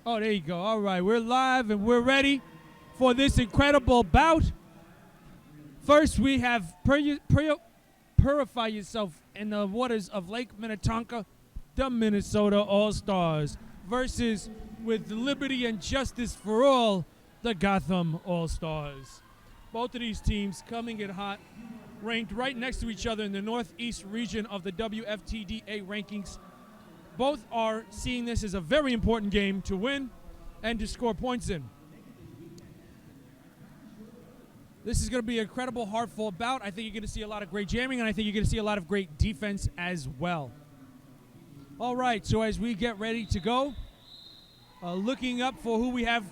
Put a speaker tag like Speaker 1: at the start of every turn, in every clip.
Speaker 1: Oh, there you go. All right, we're live and we're ready for this incredible bout. First, we have Purify Yourself in the waters of Lake Minnetonka, the Minnesota All-Stars, versus with Liberty and Justice for All, the Gotham All-Stars. Both of these teams coming in hot, ranked right next to each other in the northeast region of the WFTDA rankings. Both are seeing this as a very important game to win and to score points in. This is going to be an incredible, hard-fought bout. I think you're going to see a lot of great jamming, and I think you're going to see a lot of great defense as well. All right, so as we get ready to go, looking up for who we have,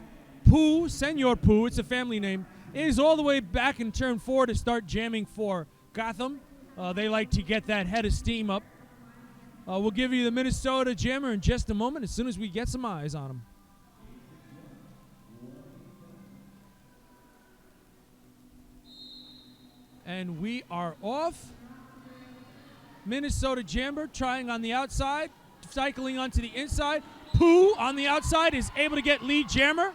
Speaker 1: Pooh, Senor Pooh, it's a family name, is all the way back in turn 4 to start jamming for Gotham. They like to get that head of steam up. We'll give you the Minnesota Jammer in just a moment as soon as we get some eyes on him. And we are off. Minnesota Jammer trying on the outside, cycling onto the inside. Pooh on the outside is able to get lead Jammer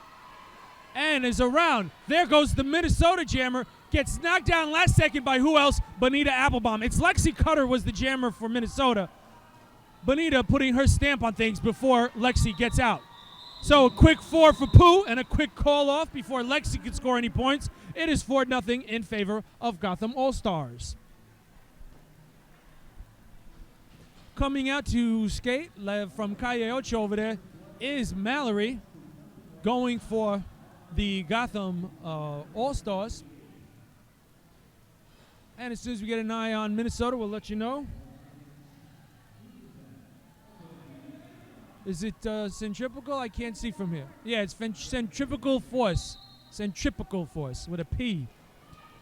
Speaker 1: and is around. There goes the Minnesota Jammer. Gets knocked down last second by who else? Bonita Applebaum. It's Lexi Cutter was the Jammer for Minnesota. Bonita putting her stamp on things before Lexi gets out. So a quick 4 for Pooh and a quick call off before Lexi could score any points. It is 4-0 in favor of Gotham All-Stars. Coming out to skate from Calle Ocho over there is Mallory going for the Gotham All-Stars. And as soon as we get an eye on Minnesota, we'll let you know. Is it centripetal? I can't see from here. Yeah, it's centripetal force. Centripetal force with a P.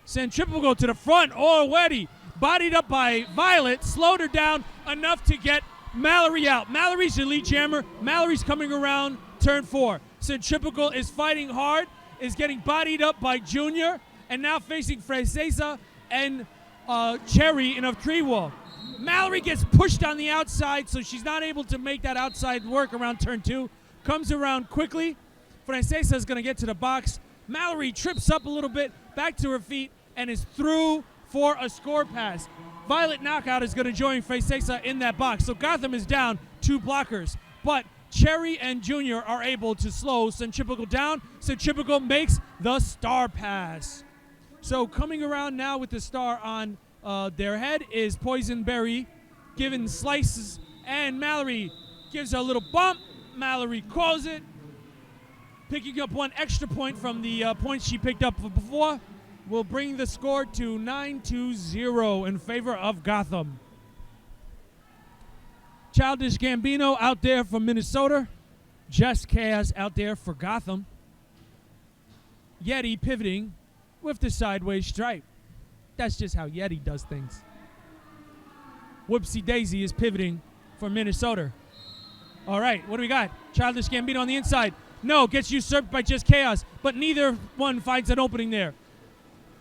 Speaker 1: Centripetal to the front already. Bodied up by Violet. Slowed her down enough to get Mallory out. Mallory's the lead jammer. Mallory's coming around turn 4. Centripetal is fighting hard. Is getting bodied up by Junior. And now facing Francesa and Cherry in a tree wall. Mallory gets pushed on the outside, so she's not able to make that outside work around turn 2. Comes around quickly. Francesa is going to get to the box. Mallory trips up a little bit, back to her feet, and is through for a score pass. Violet Knockout is going to join Francesa in that box. So Gotham is down 2 blockers. But Cherry and Junior are able to slow Centripetal down. Centripetal makes the star pass. So coming around now with the star on their head is Poison Berry, giving slices, and Mallory gives her a little bump. Mallory calls it, picking up 1 extra point from the points she picked up before. Will bring the score to 9-0 in favor of Gotham. Childish Gambino out there for Minnesota. Just Chaos out there for Gotham. Yeti pivoting with the sideways stripe. That's just how Yeti does things. Whoopsie Daisy is pivoting for Minnesota. All right, what do we got? Childish Gambino on the inside. No, gets usurped by Just Chaos, but neither one finds an opening there.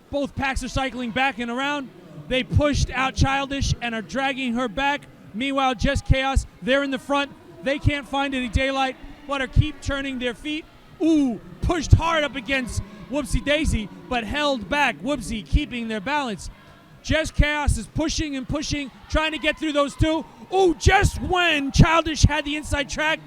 Speaker 1: Both packs are cycling back and around. They pushed out Childish and are dragging her back. Meanwhile, Just Chaos, they're in the front. They can't find any daylight, but are keep turning their feet. Ooh, pushed hard up against Whoopsie Daisy, but held back. Whoopsie keeping their balance. Just Chaos is pushing and pushing, trying to get through those 2. Ooh, just when Childish had the inside track,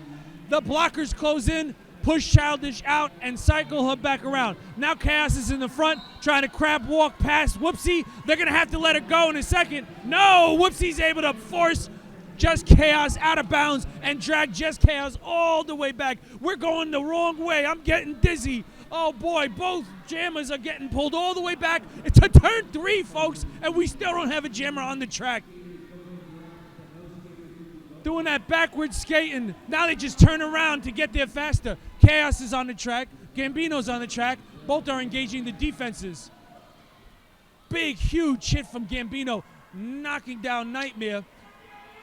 Speaker 1: the blockers close in, push Childish out, and cycle her back around. Now Chaos is in the front, trying to crab walk past Whoopsie. They're going to have to let her go in a second. No, Whoopsie's able to force Just Chaos out of bounds and drag Just Chaos all the way back. We're going the wrong way. I'm getting dizzy. Oh, boy, both jammers are getting pulled all the way back. It's a turn 3, folks, and we still don't have a jammer on the track. Doing that backwards skating. Now they just turn around to get there faster. Chaos is on the track. Gambino's on the track. Both are engaging the defenses. Big, huge hit from Gambino, knocking down Nightmare.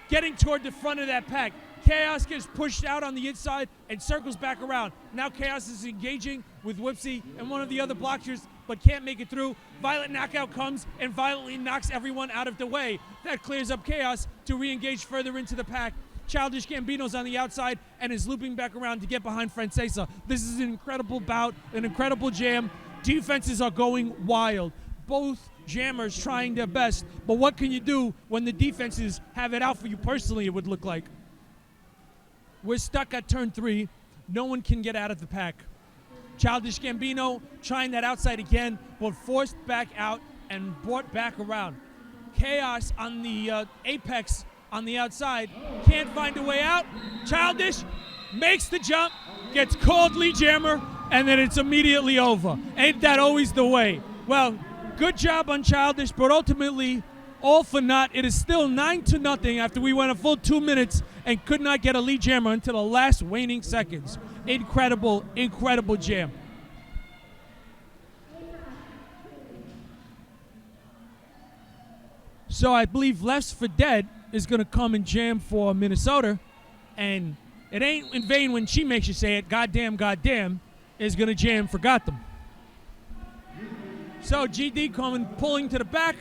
Speaker 1: Getting toward the front of that pack. Chaos gets pushed out on the inside and circles back around. Now Chaos is engaging with Whoopsie and one of the other blockers, but can't make it through. Violet Knockout comes and violently knocks everyone out of the way. That clears up Chaos to re-engage further into the pack. Childish Gambino's on the outside and is looping back around to get behind Francesa. This is an incredible bout, an incredible jam. Defenses are going wild. Both jammers trying their best, but what can you do when the defenses have it out for you personally, it would look like? We're stuck at turn 3. No one can get out of the pack. Childish Gambino trying that outside again, but forced back out and brought back around. Chaos on the apex on the outside. Can't find a way out. Childish makes the jump, gets called lead jammer, and then it's immediately over. Ain't that always the way? Well, good job on Childish, but ultimately, all for naught. It is still 9-0 after we went a full 2 minutes and could not get a lead jammer until the last waning seconds. Incredible, incredible jam. So I believe Lefts for Dead is going to come and jam for Minnesota. And it ain't in vain when she makes you say it. Goddamn, goddamn is going to jam for Gotham. So GD coming, pulling to the back.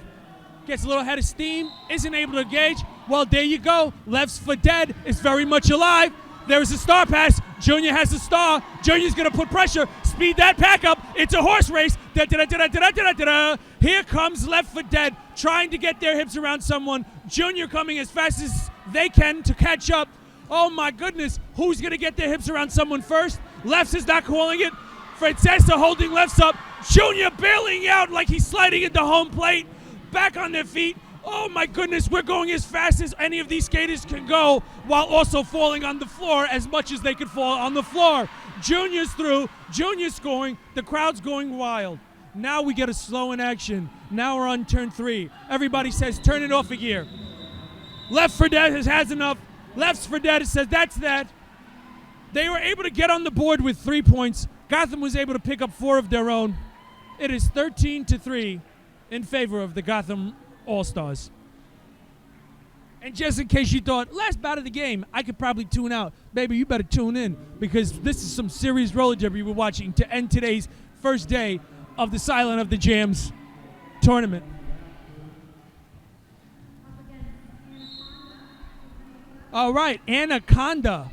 Speaker 1: Gets a little head of steam. Isn't able to engage. Well, there you go. Lefts for Dead is very much alive. There is a star pass. Junior has a star. Junior's going to put pressure. Speed that pack up. It's a horse race. Here comes Left for Dead trying to get their hips around someone. Junior coming as fast as they can to catch up. Oh, my goodness. Who's going to get their hips around someone first? Lefts is not calling it. Francesa holding Lefts up. Junior bailing out like he's sliding into home plate. Back on their feet. Oh my goodness, we're going as fast as any of these skaters can go while also falling on the floor as much as they could fall on the floor. Junior's through, Junior's scoring, the crowd's going wild. Now we get a slow in action. Now we're on turn 3. Everybody says, turn it off a gear. Left for Dead has enough. Lefts for Dead says, that's that. They were able to get on the board with 3 points. Gotham was able to pick up 4 of their own. It is 13-3 in favor of the Gotham All-Stars. And just in case you thought, last bout of the game, I could probably tune out. Baby, you better tune in because this is some serious roller derby we're watching to end today's first day of the Silent of the Jams tournament. All right, Anaconda.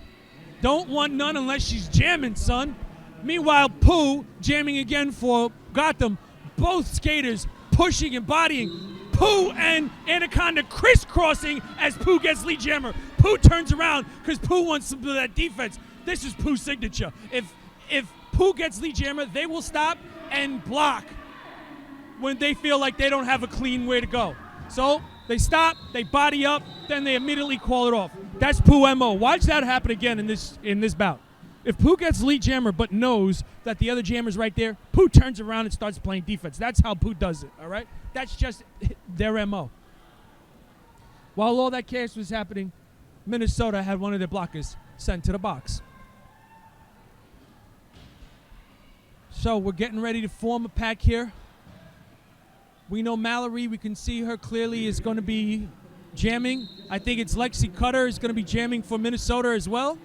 Speaker 1: Don't want none unless she's jamming, son. Meanwhile, Pooh jamming again for Gotham. Both skaters pushing and bodying. Pooh and Anaconda crisscrossing as Pooh gets lead jammer. Pooh turns around because Pooh wants some of that defense. This is Pooh's signature. If Pooh gets lead jammer, they will stop and block when they feel like they don't have a clean way to go. So they stop, they body up, then they immediately call it off. That's Pooh MO. Watch that happen again in this bout. If Pooh gets lead jammer but knows that the other jammer's right there, Pooh turns around and starts playing defense. That's how Pooh does it, all right? That's just their MO. While all that chaos was happening, Minnesota had one of their blockers sent to the box. So we're getting ready to form a pack here. We know Mallory, we can see her clearly, is going to be jamming. I think it's Lexi Cutter is going to be jamming for Minnesota as well.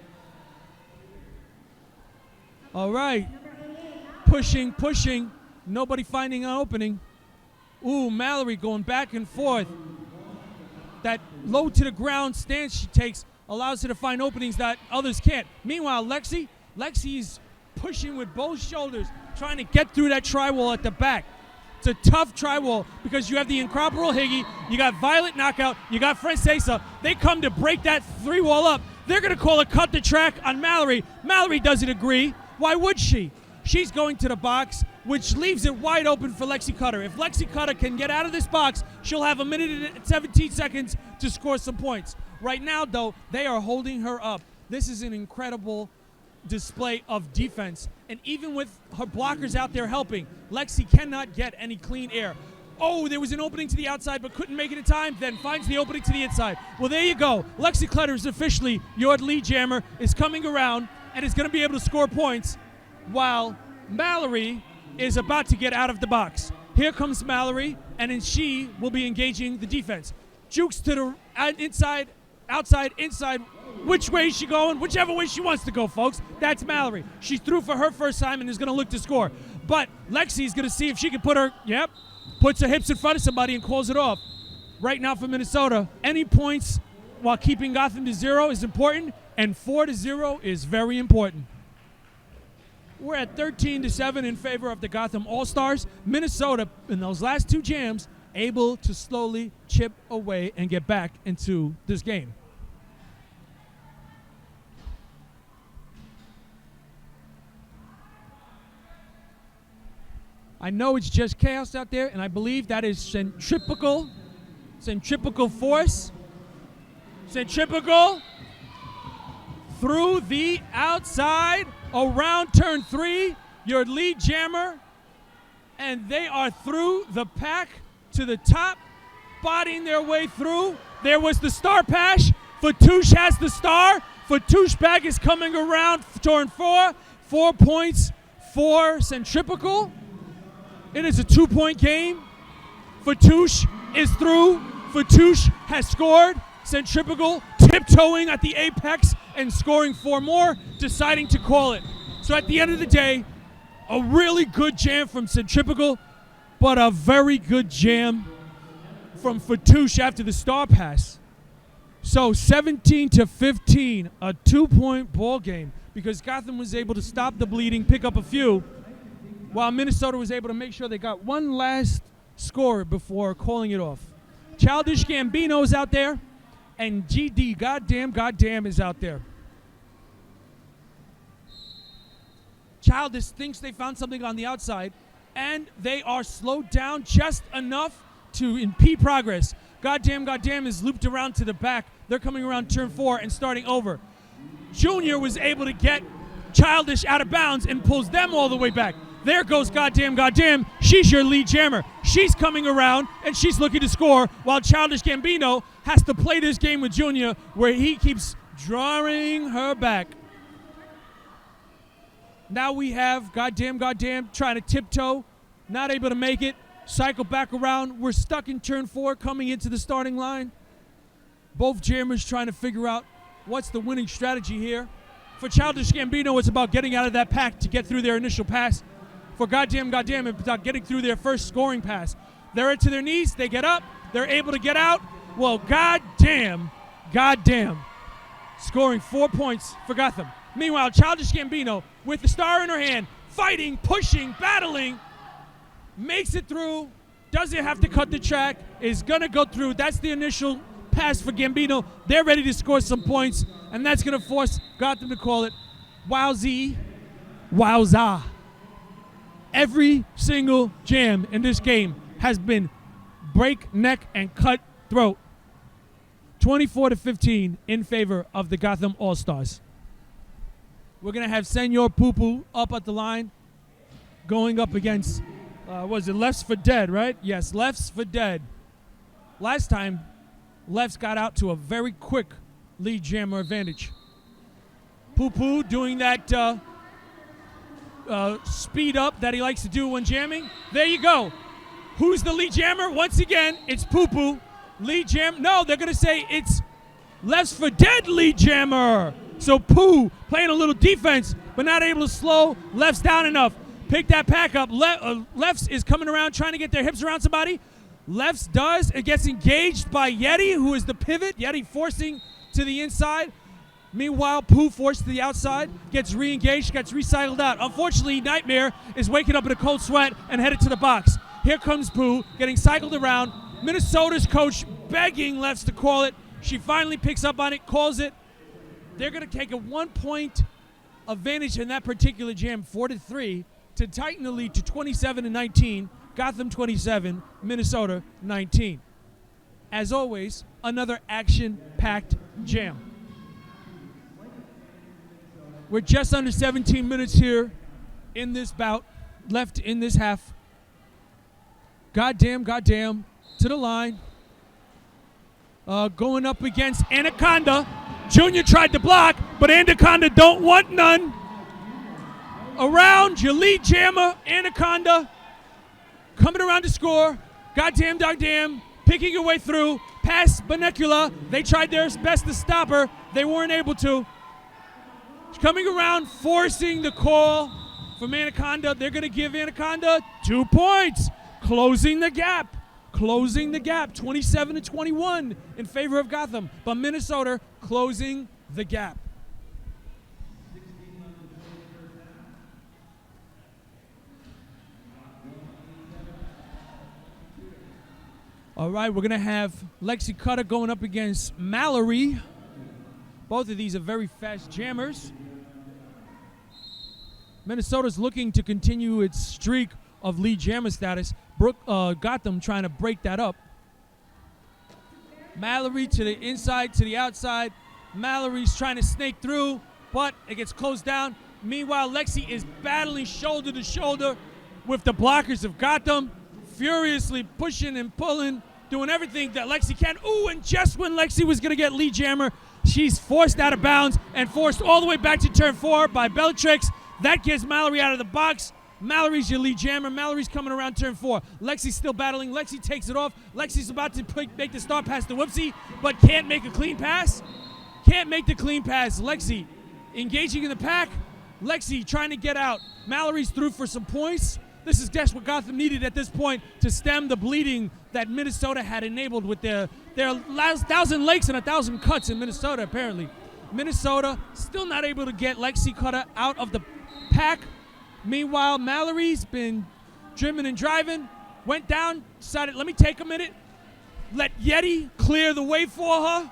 Speaker 1: All right. Pushing, pushing. Nobody finding an opening. Ooh, Mallory going back and forth. That low to the ground stance she takes allows her to find openings that others can't. Meanwhile, Lexi's pushing with both shoulders, trying to get through that tri-wall at the back. It's a tough tri-wall because you have the incomparable Higgy, you got Violet Knockout, you got Francesa. They come to break that 3-wall up. They're going to call a cut the track on Mallory. Mallory doesn't agree. Why would she? She's going to the box, which leaves it wide open for Lexi Cutter. If Lexi Cutter can get out of this box, she'll have 1 minute and 17 seconds to score some points. Right now, though, they are holding her up. This is an incredible display of defense. And even with her blockers out there helping, Lexi cannot get any clean air. Oh, there was an opening to the outside but couldn't make it in time, then finds the opening to the inside. Well, there you go. Lexi Cutter is officially your lead jammer, is coming around and is going to be able to score points while Mallory is about to get out of the box. Here comes Mallory, and then she will be engaging the defense. Jukes to the inside, outside, inside. Which way is she going? Whichever way she wants to go, folks. That's Mallory. She's through for her first time and is going to look to score. But Lexi's going to see if she can puts her hips in front of somebody and calls it off. Right now for Minnesota, any points while keeping Gotham to 0 is important, and 4-0 is very important. We're at 13-7 in favor of the Gotham All-Stars. Minnesota, in those last two jams, able to slowly chip away and get back into this game. I know it's just chaos out there, and I believe that is centrifugal force. Centrifugal through the outside, around turn 3, your lead jammer, and they are through the pack to the top, bodying their way through. There was the star pass. Fatouche has the star. Fatouche back is coming around turn 4. 4 points for Centrifugal. It is a 2-point game. Fatouche is through. Fatouche has scored. Centrifugal tiptoeing at the apex and scoring 4 more, deciding to call it. So at the end of the day, a really good jam from Centrifugal, but a very good jam from Fatouche after the star pass. So 17-15, a 2-point ball game, because Gotham was able to stop the bleeding, pick up a few, while Minnesota was able to make sure they got one last score before calling it off. Childish Gambino's out there, and GD, goddamn, is out there. Childish thinks they found something on the outside, and they are slowed down just enough to impede progress. Goddamn is looped around to the back. They're coming around turn 4 and starting over. Junior was able to get Childish out of bounds and pulls them all the way back. There goes goddamn. She's your lead jammer. She's coming around, and she's looking to score, while Childish Gambino has to play this game with Junior, where he keeps drawing her back. Now we have goddamn trying to tiptoe, not able to make it, cycle back around. We're stuck in turn 4 coming into the starting line. Both jammers trying to figure out what's the winning strategy here. For Childish Gambino, it's about getting out of that pack to get through their initial pass. For goddamn, it's about getting through their first scoring pass. They're to their knees, they get up, they're able to get out. Well, goddamn, scoring 4 points for Gotham. Meanwhile, Childish Gambino, with the star in her hand, fighting, pushing, battling, makes it through, doesn't have to cut the track, is going to go through. That's the initial pass for Gambino. They're ready to score some points, and that's going to force Gotham to call it wowza. Every single jam in this game has been breakneck and cutthroat. 24-15 in favor of the Gotham All-Stars. We're going to have Senor Poo-Poo up at the line, going up against, Lefts for Dead, right? Yes, Lefts for Dead. Last time, Lefts got out to a very quick lead jammer advantage. Poo-Poo doing that speed up that he likes to do when jamming. There you go. Who's the lead jammer? Once again, it's Poo-Poo. Lead jam. No, they're going to say it's Lefts for Dead lead jammer. So Pooh playing a little defense, but not able to slow Lefts down enough. Pick that pack up. Lefts is coming around trying to get their hips around somebody. Lefts does. It gets engaged by Yeti, who is the pivot. Yeti forcing to the inside. Meanwhile, Pooh forced to the outside, gets re-engaged, gets recycled out. Unfortunately, Nightmare is waking up in a cold sweat and headed to the box. Here comes Pooh, getting cycled around. Minnesota's coach begging Lefts to call it. She finally picks up on it, calls it. They're going to take a 1-point advantage in that particular jam, 4-3, to tighten the lead to 27-19. Gotham 27, Minnesota 19. As always, another action-packed jam. We're just under 17 minutes here in this bout, left in this half. Goddamn, to the line. Going up against Anaconda. Junior tried to block, but Anaconda don't want none. Around your lead jammer, Anaconda, coming around to score. Goddamn, picking her way through. Past Bunnicula. They tried their best to stop her. They weren't able to. She's coming around, forcing the call from Anaconda. They're going to give Anaconda 2 points, closing the gap. closing the gap, 27-21 in favor of Gotham. But Minnesota closing the gap. All right, we're going to have Lexi Cutter going up against Mallory. Both of these are very fast jammers. Minnesota's looking to continue its streak of lead jammer status. Gotham trying to break that up. Mallory to the inside, to the outside. Mallory's trying to snake through, but it gets closed down. Meanwhile, Lexi is battling shoulder to shoulder with the blockers of Gotham, furiously pushing and pulling, doing everything that Lexi can. Ooh, and just when Lexi was going to get lead jammer, she's forced out of bounds and forced all the way back to turn 4 by Bellatrix. That gets Mallory out of the box. Mallory's your lead jammer. Mallory's coming around turn 4. Lexi's still battling. Lexi takes it off. Lexi's about to make the start pass to Whoopsie, but can't make a clean pass. Can't make the clean pass. Lexi engaging in the pack. Lexi trying to get out. Mallory's through for some points. This is just what Gotham needed at this point to stem the bleeding that Minnesota had enabled with their last 1,000 lakes and 1,000 cuts in Minnesota, apparently. Minnesota still not able to get Lexi Cutter out of the pack. Meanwhile, Mallory's been drimming and driving, went down, decided, let me take a minute, let Yeti clear the way for her.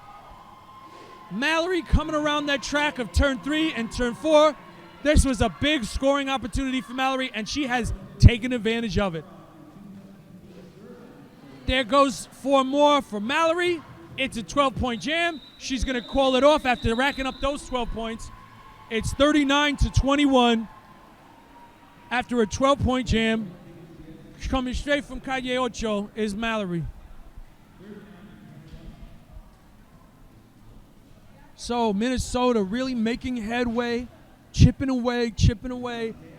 Speaker 1: Mallory coming around that track of turn 3 and turn 4. This was a big scoring opportunity for Mallory, and she has taken advantage of it. There goes 4 more for Mallory. It's a 12-point jam. She's going to call it off after racking up those 12 points. It's 39-21 after a 12-point jam. Coming straight from Calle Ocho is Mallory. So Minnesota really making headway, chipping away,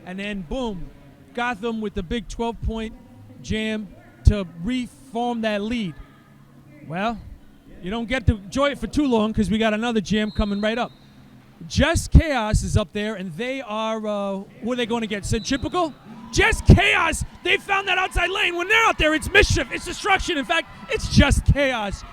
Speaker 1: and then boom, Gotham with the big 12-point jam to reform that lead. Well, you don't get to enjoy it for too long because we got another jam coming right up. Just Chaos is up there, and they are, who are they going to get? Centripetal? Just Chaos! They found that outside lane. When they're out there, it's mischief, it's destruction. In fact, it's Just Chaos.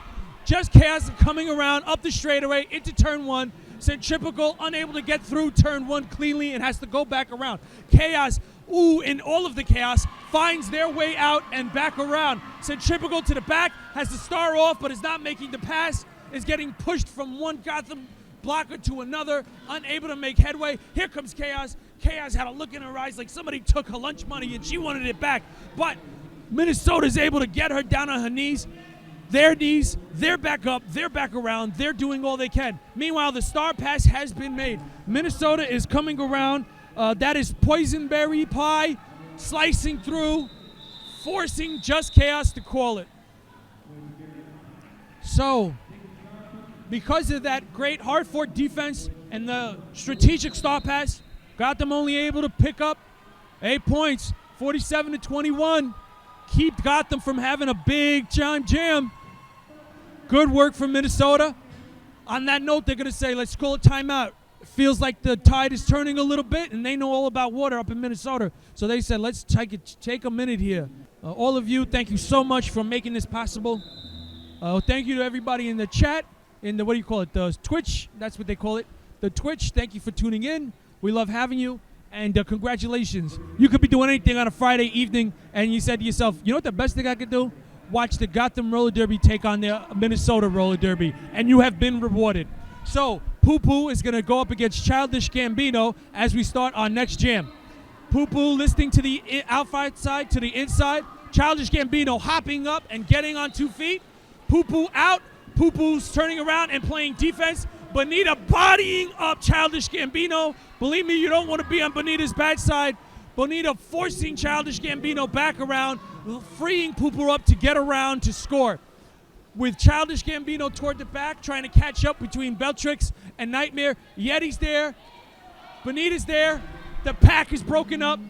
Speaker 1: Just Chaos coming around up the straightaway into turn 1. Centripetal unable to get through turn 1 cleanly and has to go back around. Chaos, in all of the chaos, finds their way out and back around. Centripetal to the back, has the star off, but is not making the pass, is getting pushed from one Gotham blocker to another, unable to make headway. Here comes Chaos. Chaos had a look in her eyes like somebody took her lunch money and she wanted it back. But Minnesota's able to get her down on her knees. Their knees, they're back up, they're back around, they're doing all they can. Meanwhile, the star pass has been made. Minnesota is coming around. That is Poisonberry Pie slicing through, forcing Just Chaos to call it. So, because of that great hard-fought defense and the strategic star pass, Gotham only able to pick up 8 points, 47-21. Keep Gotham from having a big time jam. Good work from Minnesota. On that note, they're going to say, let's call a timeout. It feels like the tide is turning a little bit, and they know all about water up in Minnesota. So they said, let's take a minute here. All of you, thank you so much for making this possible. Thank you to everybody in the chat, in the, what do you call it, the Twitch. That's what they call it, the Twitch. Thank you for tuning in. We love having you. And congratulations. You could be doing anything on a Friday evening, and you said to yourself, you know what the best thing I could do? Watch the Gotham Roller Derby take on the Minnesota Roller Derby, and you have been rewarded. So, Poo Poo is going to go up against Childish Gambino as we start our next jam. Poo Poo listening to the outside side, to the inside. Childish Gambino hopping up and getting on 2 feet. Poo Poo out. Poo Poo's turning around and playing defense. Bonita bodying up Childish Gambino. Believe me, you don't want to be on Bonita's bad side. Bonita forcing Childish Gambino back around, freeing Poo Poo up to get around to score. With Childish Gambino toward the back, trying to catch up between Bellatrix and Nightmare. Yeti's there. Bonita's there. The pack is broken up.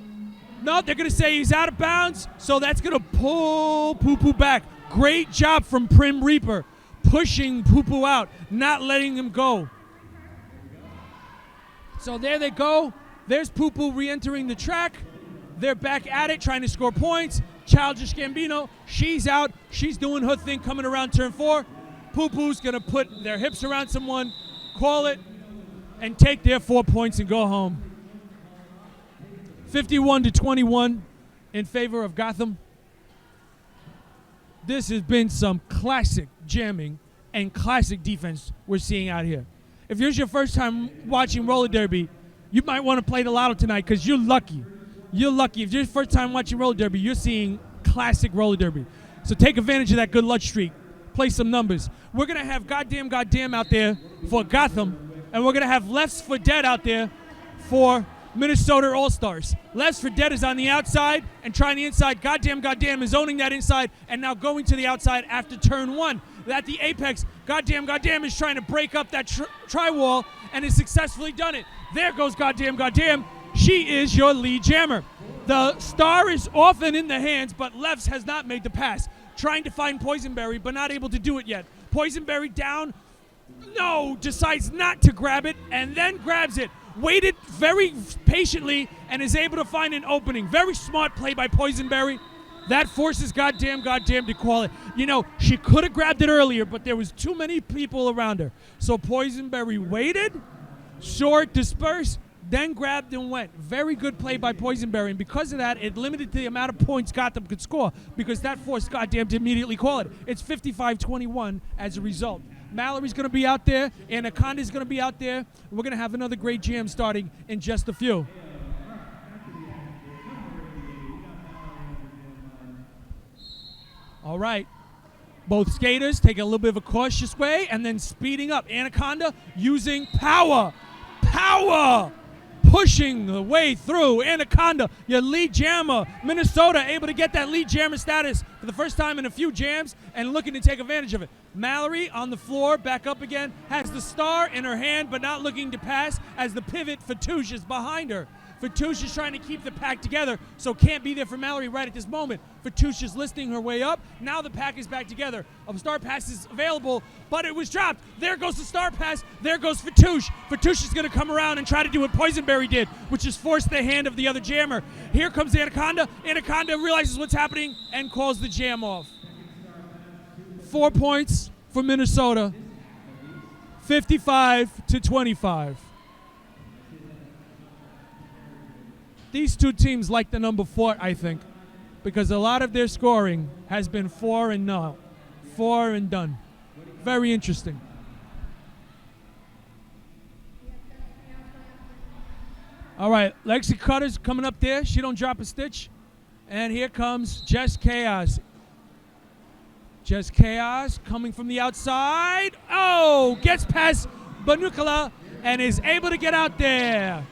Speaker 1: No, they're going to say he's out of bounds, so that's going to pull Poo Poo back. Great job from Prim Reaper, pushing Poo Poo out, not letting him go. So there they go. There's Poo Poo re-entering the track. They're back at it, trying to score points. Childish Gambino, she's out. She's doing her thing coming around turn 4. Poo-Poo's going to put their hips around someone, call it, and take their 4 points and go home. 51-21 in favor of Gotham. This has been some classic jamming and classic defense we're seeing out here. If this is your first time watching roller derby, you might want to play the lotto tonight because you're lucky. You're lucky. If it's your first time watching roller derby, you're seeing classic roller derby. So take advantage of that good luck streak. Play some numbers. We're going to have goddamn out there for Gotham, and we're going to have Lefts for Dead out there for Minnesota All-Stars. Lefts for Dead is on the outside and trying the inside. Goddamn is owning that inside and now going to the outside after turn 1. At the apex, goddamn is trying to break up that tri-wall and has successfully done it. There goes goddamn. She is your lead jammer. The star is often in the hands, but Lefts has not made the pass. Trying to find Poisonberry, but not able to do it yet. Poisonberry down. No, decides not to grab it and then grabs it. Waited very patiently and is able to find an opening. Very smart play by Poisonberry. That forces goddamn to call it. You know, she could have grabbed it earlier, but there was too many people around her. So Poisonberry waited, saw it disperse, then grabbed and went. Very good play by Poisonberry, and because of that, it limited the amount of points Gotham could score because that forced goddamn to immediately call it. It's 55-21 as a result. Mallory's going to be out there. Anaconda's going to be out there. We're going to have another great jam starting in just a few. All right. Both skaters take a little bit of a cautious way and then speeding up. Anaconda using power. Pushing the way through. Anaconda, your lead jammer. Minnesota able to get that lead jammer status for the first time in a few jams and looking to take advantage of it. Mallory on the floor, back up again, has the star in her hand but not looking to pass as the pivot Fatouche is behind her. Fatouche is trying to keep the pack together, so can't be there for Mallory right at this moment. Fatouche is listing her way up. Now the pack is back together. A star pass is available, but it was dropped. There goes the star pass. There goes Fatouche. Fatouche is going to come around and try to do what Poisonberry did, which is force the hand of the other jammer. Here comes Anaconda. Anaconda realizes what's happening and calls the jam off. 4 points for Minnesota. 55-25. These two teams like the number 4, I think, because a lot of their scoring has been 4 and done. Very interesting. All right, Lexi Cutter's coming up there. She don't drop a stitch. And here comes Jess Chaos. Jess Chaos coming from the outside. Oh, gets past Banucala and is able to get out there.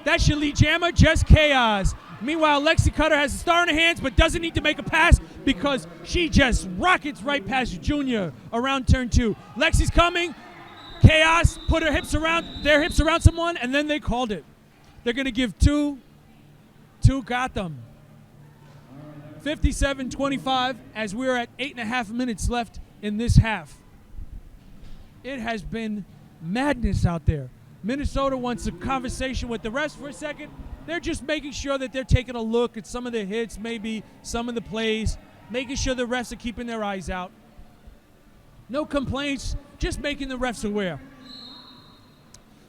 Speaker 1: That's your lead jammer, Jess Chaos. Meanwhile, Lexi Cutter has a star in her hands but doesn't need to make a pass because she just rockets right past Junior around turn 2. Lexi's coming. Chaos put their hips around someone, and then they called it. They're going to give 2 to Gotham. 57-25 as we're at 8.5 minutes left in this half. It has been madness out there. Minnesota wants a conversation with the refs for a second. They're just making sure that they're taking a look at some of the hits, maybe some of the plays, making sure the refs are keeping their eyes out. No complaints, just making the refs aware.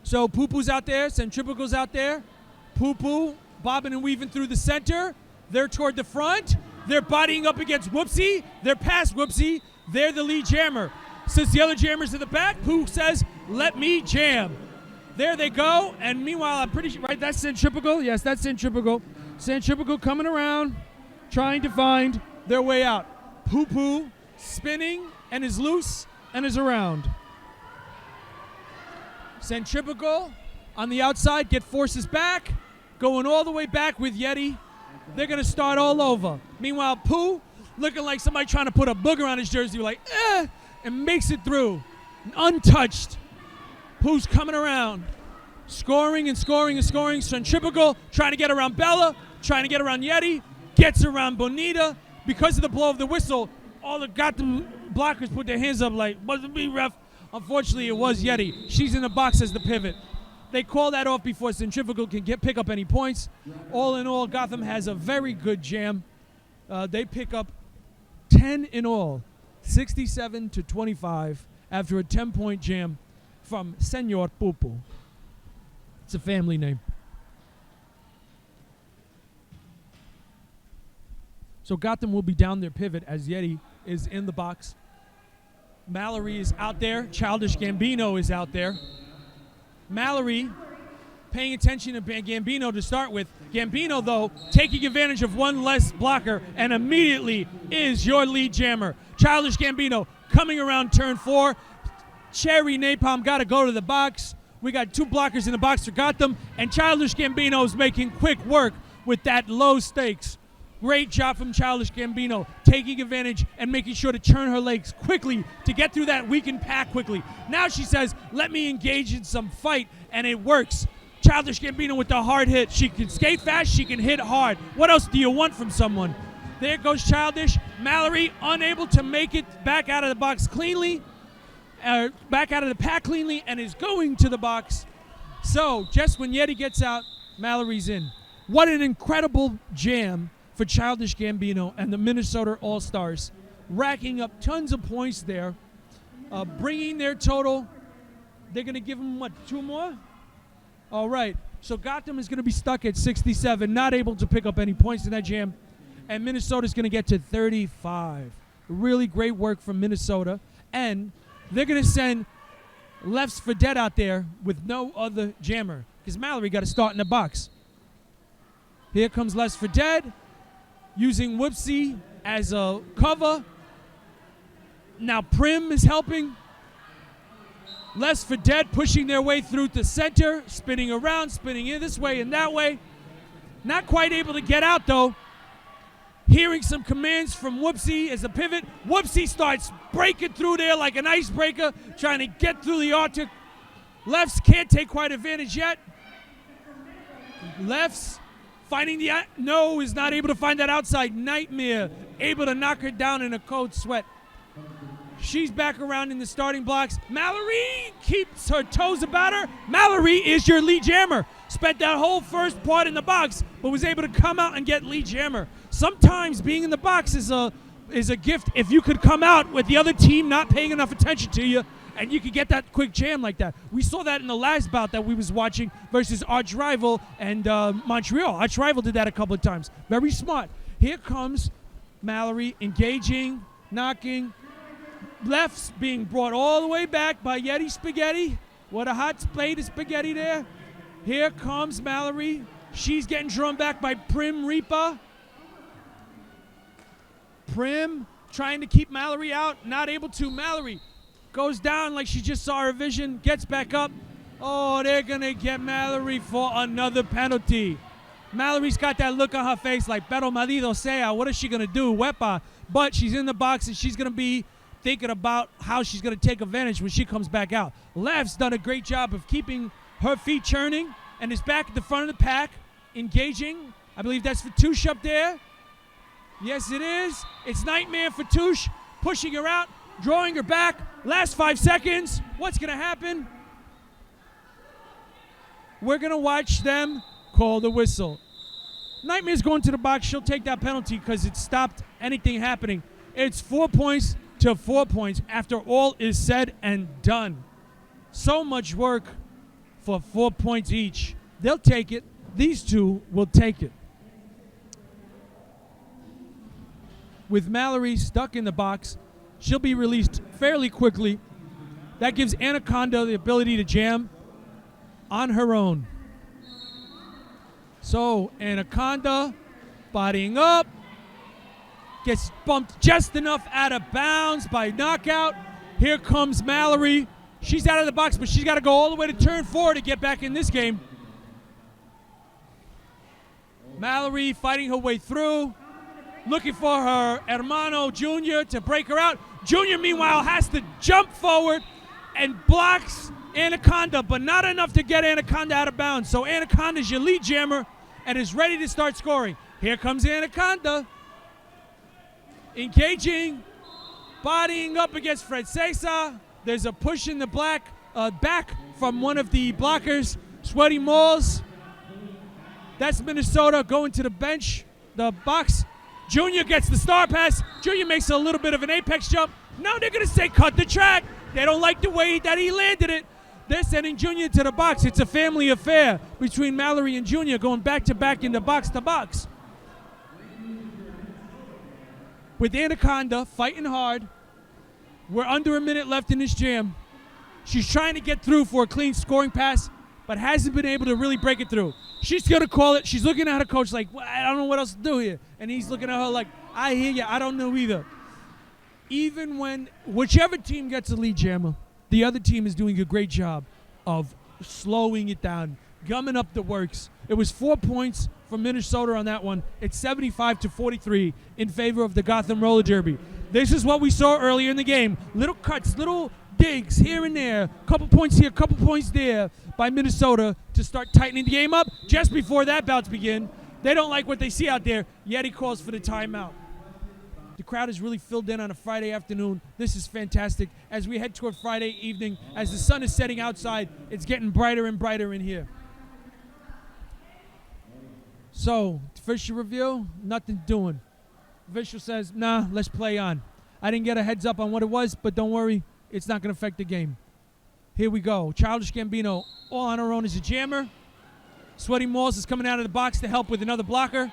Speaker 1: So Poo-Poo's out there, Centrifugal's out there. Poo-Poo bobbing and weaving through the center. They're toward the front. They're bodying up against Whoopsie. They're past Whoopsie. They're the lead jammer. Since the other jammer's in the back, Pooh says, "Let me jam." There they go, and meanwhile, I'm pretty sure, right, that's Centrifugal. Yes, that's Centrifugal. Centrifugal coming around, trying to find their way out. Poo-Poo spinning and is loose and is around. Centrifugal on the outside, get forces back, going all the way back with Yeti. They're going to start all over. Meanwhile, Pooh looking like somebody trying to put a booger on his jersey, like, and makes it through, untouched. Pooh's coming around, scoring and scoring and scoring. Centrifugal trying to get around Bella, trying to get around Yeti, gets around Bonita. Because of the blow of the whistle, all the Gotham blockers put their hands up like, wasn't me, ref. Unfortunately, it was Yeti. She's in the box as the pivot. They call that off before Centrifugal can pick up any points. All in all, Gotham has a very good jam. They pick up 10 in all, 67-25 after a 10-point jam from Senor Pupu. It's a family name. So Gotham will be down their pivot as Yeti is in the box. Mallory is out there. Childish Gambino is out there. Mallory paying attention to Gambino to start with. Gambino, though, taking advantage of one less blocker and immediately is your lead jammer. Childish Gambino coming around turn 4. Cherry Napalm got to go to the box. We got 2 blockers in the box for Gotham, and Childish Gambino is making quick work with that low stakes. Great job from Childish Gambino, taking advantage and making sure to turn her legs quickly to get through that weakened pack quickly. Now she says, let me engage in some fight, and it works. Childish Gambino with the hard hit. She can skate fast, she can hit hard. What else do you want from someone? There goes Childish. Mallory unable to make it back out of the box cleanly, back out of the pack cleanly, and is going to the box. So just when Yeti gets out, Mallory's in. What an incredible jam for Childish Gambino and the Minnesota All-Stars, racking up tons of points there, bringing their total. They're going to give them, what, 2 more? All right, so Gotham is going to be stuck at 67, not able to pick up any points in that jam, and Minnesota's going to get to 35. Really great work from Minnesota, and they're going to send Lefts for Dead out there with no other jammer, because Mallory got to start in the box. Here comes Lefts for Dead, using Whoopsie as a cover. Now Prim is helping. Lefts for Dead pushing their way through the center, spinning around, spinning in this way and that way. Not quite able to get out though. Hearing some commands from Whoopsie as a pivot. Whoopsie starts breaking through there like an icebreaker, trying to get through the Arctic. Lefts can't take quite advantage yet. Lefts finding the no, is not able to find that outside. Nightmare able to knock her down in a cold sweat. She's back around in the starting blocks. Mallory keeps her toes about her. Mallory is your lead jammer. Spent that whole first part in the box, but was able to come out and get lead jammer. Sometimes being in the box is a gift if you could come out with the other team not paying enough attention to you, and you could get that quick jam like that. We saw that in the last bout that we was watching versus Arch Rival and Montreal. Arch Rival did that a couple of times. Very smart. Here comes Mallory engaging, knocking. Lefts being brought all the way back by Yeti Spaghetti. What a hot plate of spaghetti there. Here comes Mallory. She's getting drawn back by Prim Reaper. Prim trying to keep Mallory out, not able to. Mallory goes down like she just saw her vision, gets back up. Oh, they're going to get Mallory for another penalty. Mallory's got that look on her face like, pero maldito sea, what is she going to do? Wepa. But she's in the box and she's going to be thinking about how she's going to take advantage when she comes back out. Left's done a great job of keeping her feet churning and is back at the front of the pack, engaging. I believe that's Fatouche up there. Yes, it is. It's Nightmare Fatouche pushing her out, drawing her back. Last 5 seconds. What's going to happen? We're going to watch them call the whistle. Nightmare's going to the box. She'll take that penalty because it stopped anything happening. It's 4 points to 4 points after all is said and done. So much work for 4 points each. They'll take it. These two will take it. With Mallory stuck in the box, she'll be released fairly quickly. That gives Anaconda the ability to jam on her own. So Anaconda bodying up, gets bumped just enough out of bounds by knockout. Here comes Mallory. She's out of the box, but she's got to go all the way to turn 4 to get back in this game. Mallory fighting her way through, looking for her hermano Junior to break her out. Junior, meanwhile, has to jump forward and blocks Anaconda, but not enough to get Anaconda out of bounds. So Anaconda's your lead jammer and is ready to start scoring. Here comes Anaconda. Engaging, bodying up against Fred Cesar. There's a push in the back from one of the blockers, Sweaty Malls. That's Minnesota going to the bench, the box. Junior gets the star pass. Junior makes a little bit of an apex jump. Now they're going to say cut the track. They don't like the way that he landed it. They're sending Junior to the box. It's a family affair between Mallory and Junior, going back to back into box to box. With Anaconda fighting hard. We're under a minute left in this jam. She's trying to get through for a clean scoring pass, but hasn't been able to really break it through. She's going to call it. She's looking at her coach like, well, I don't know what else to do here. And he's looking at her like, I hear you. I don't know either. Even when whichever team gets the lead jammer, the other team is doing a great job of slowing it down, gumming up the works. It was 4 points for Minnesota on that one. It's 75-43 in favor of the Gotham Roller Derby. This is what we saw earlier in the game. Little cuts, little digs here and there. Couple points here, couple points there by Minnesota to start tightening the game up. Just before that bout begin, they don't like what they see out there. Yeti calls for the timeout. The crowd is really filled in on a Friday afternoon. This is fantastic. As we head toward Friday evening, as the sun is setting outside, it's getting brighter and brighter in here. So, official review, nothing doing. Official says, nah, let's play on. I didn't get a heads up on what it was, but don't worry, it's not going to affect the game. Here we go. Childish Gambino all on her own as a jammer. Sweaty Malls is coming out of the box to help with another blocker.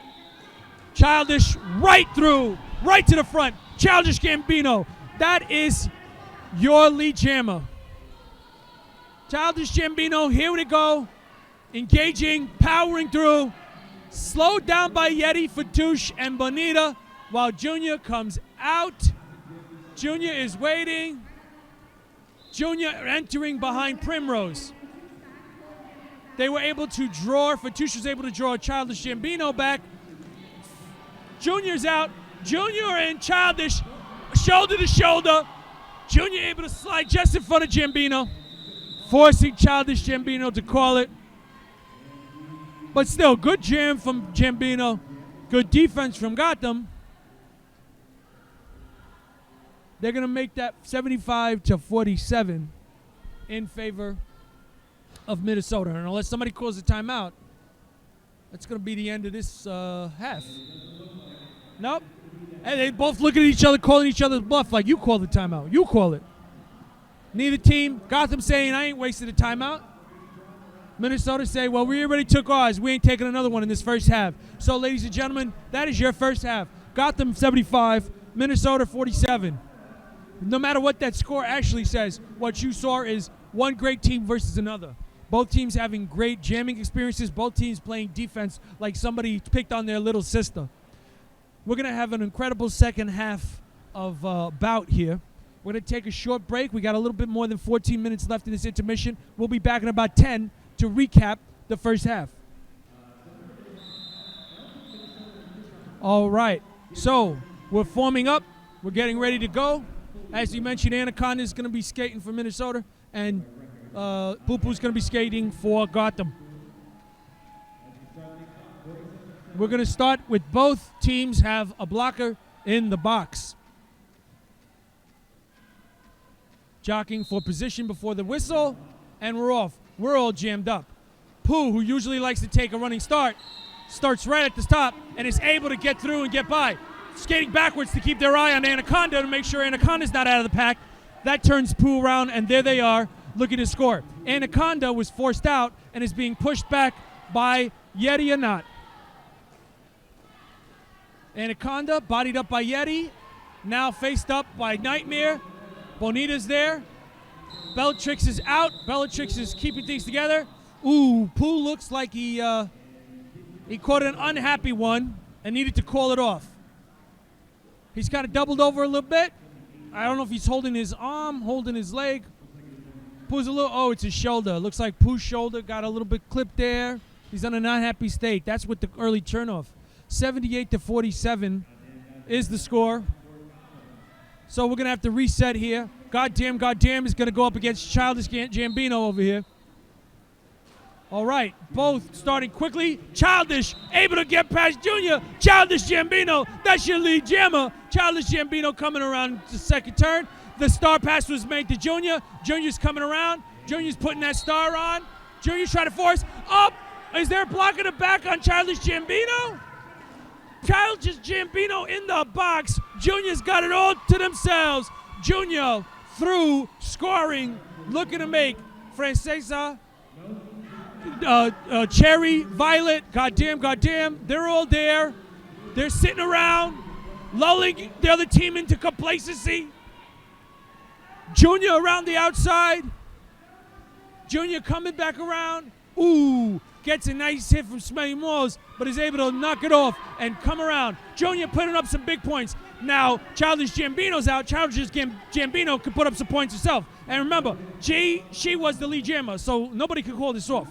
Speaker 1: Childish right through, right to the front. Childish Gambino. That is your lead jammer. Childish Gambino, here we go. Engaging, powering through. Slowed down by Yeti, Fatouche, and Bonita while Junior comes out. Junior is waiting. Junior entering behind Primrose. They were able to draw. Fatouche was able to draw Childish Gambino back. Junior's out. Junior and Childish shoulder to shoulder. Junior able to slide just in front of Gambino, forcing Childish Gambino to call it. But still, good jam from Gambino. Good defense from Gotham. They're going to make that 75-47 in favor of Minnesota. And unless somebody calls a timeout, that's going to be the end of this half. Nope. And they both look at each other, calling each other's bluff like, you call the timeout. You call it. Neither team. Gotham saying, I ain't wasted a timeout. Minnesota say, well, we already took ours. We ain't taking another one in this first half. So, ladies and gentlemen, that is your first half. Gotham 75, Minnesota 47. No matter what that score actually says, what you saw is one great team versus another. Both teams having great jamming experiences. Both teams playing defense like somebody picked on their little sister. We're going to have an incredible second half of bout here. We're going to take a short break. We got a little bit more than 14 minutes left in this intermission. We'll be back in about 10 to recap the first half. All right. So we're forming up. We're getting ready to go. As you mentioned, Anaconda is going to be skating for Minnesota, and Poo Poo's going to be skating for Gotham. We're going to start with both teams have a blocker in the box. Jockeying for position before the whistle, and we're off. We're all jammed up. Pooh, who usually likes to take a running start, starts right at the top and is able to get through and get by. Skating backwards to keep their eye on Anaconda to make sure Anaconda's not out of the pack. That turns Pooh around, and there they are looking to score. Anaconda was forced out and is being pushed back by Yeti or not. Anaconda bodied up by Yeti, now faced up by Nightmare. Bonita's there. Bellatrix is out. Bellatrix is keeping things together. Ooh, Pooh looks like he caught an unhappy one and needed to call it off. He's kind of doubled over a little bit. I don't know if he's holding his arm, holding his leg. Pooh's a little, oh, it's his shoulder. Looks like Pooh's shoulder got a little bit clipped there. He's in an unhappy state. That's with the early turnoff. 78-47 is the score. So we're going to have to reset here. Goddamn is going to go up against Childish Gambino over here. All right, both starting quickly. Childish able to get past Junior. Childish Gambino, that's your lead jammer. Childish Gambino coming around the second turn. The star pass was made to Junior. Junior's coming around. Junior's putting that star on. Junior's trying to force up. Is there a block in the back on Childish Gambino? Childish Gambino in the box. Junior's got it all to themselves. Junior through, scoring, looking to make. Francesa, Cherry, Violet, goddamn, they're all there. They're sitting around, lulling the other team into complacency. Junior around the outside. Junior coming back around. Ooh, gets a nice hit from Smelly Malls, but is able to knock it off and come around. Junior putting up some big points. Now, Childish Gambino's out. Childish Gambino could put up some points herself. And remember, she was the lead jammer, so nobody could call this off.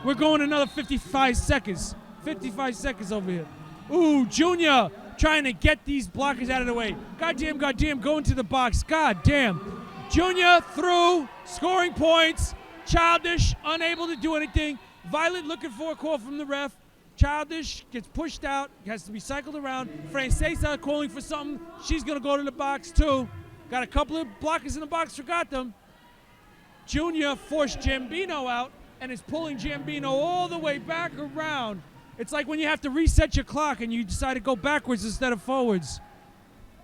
Speaker 1: We're going another 55 seconds. 55 seconds over here. Ooh, Junior trying to get these blockers out of the way. Goddamn, going to the box. Goddamn. Junior through, scoring points. Childish unable to do anything. Violet looking for a call from the ref. Childish gets pushed out, has to be cycled around. Francesa calling for something. She's going to go to the box too. Got a couple of blockers in the box for Gotham. Junior forced Gambino out and is pulling Gambino all the way back around. It's like when you have to reset your clock and you decide to go backwards instead of forwards.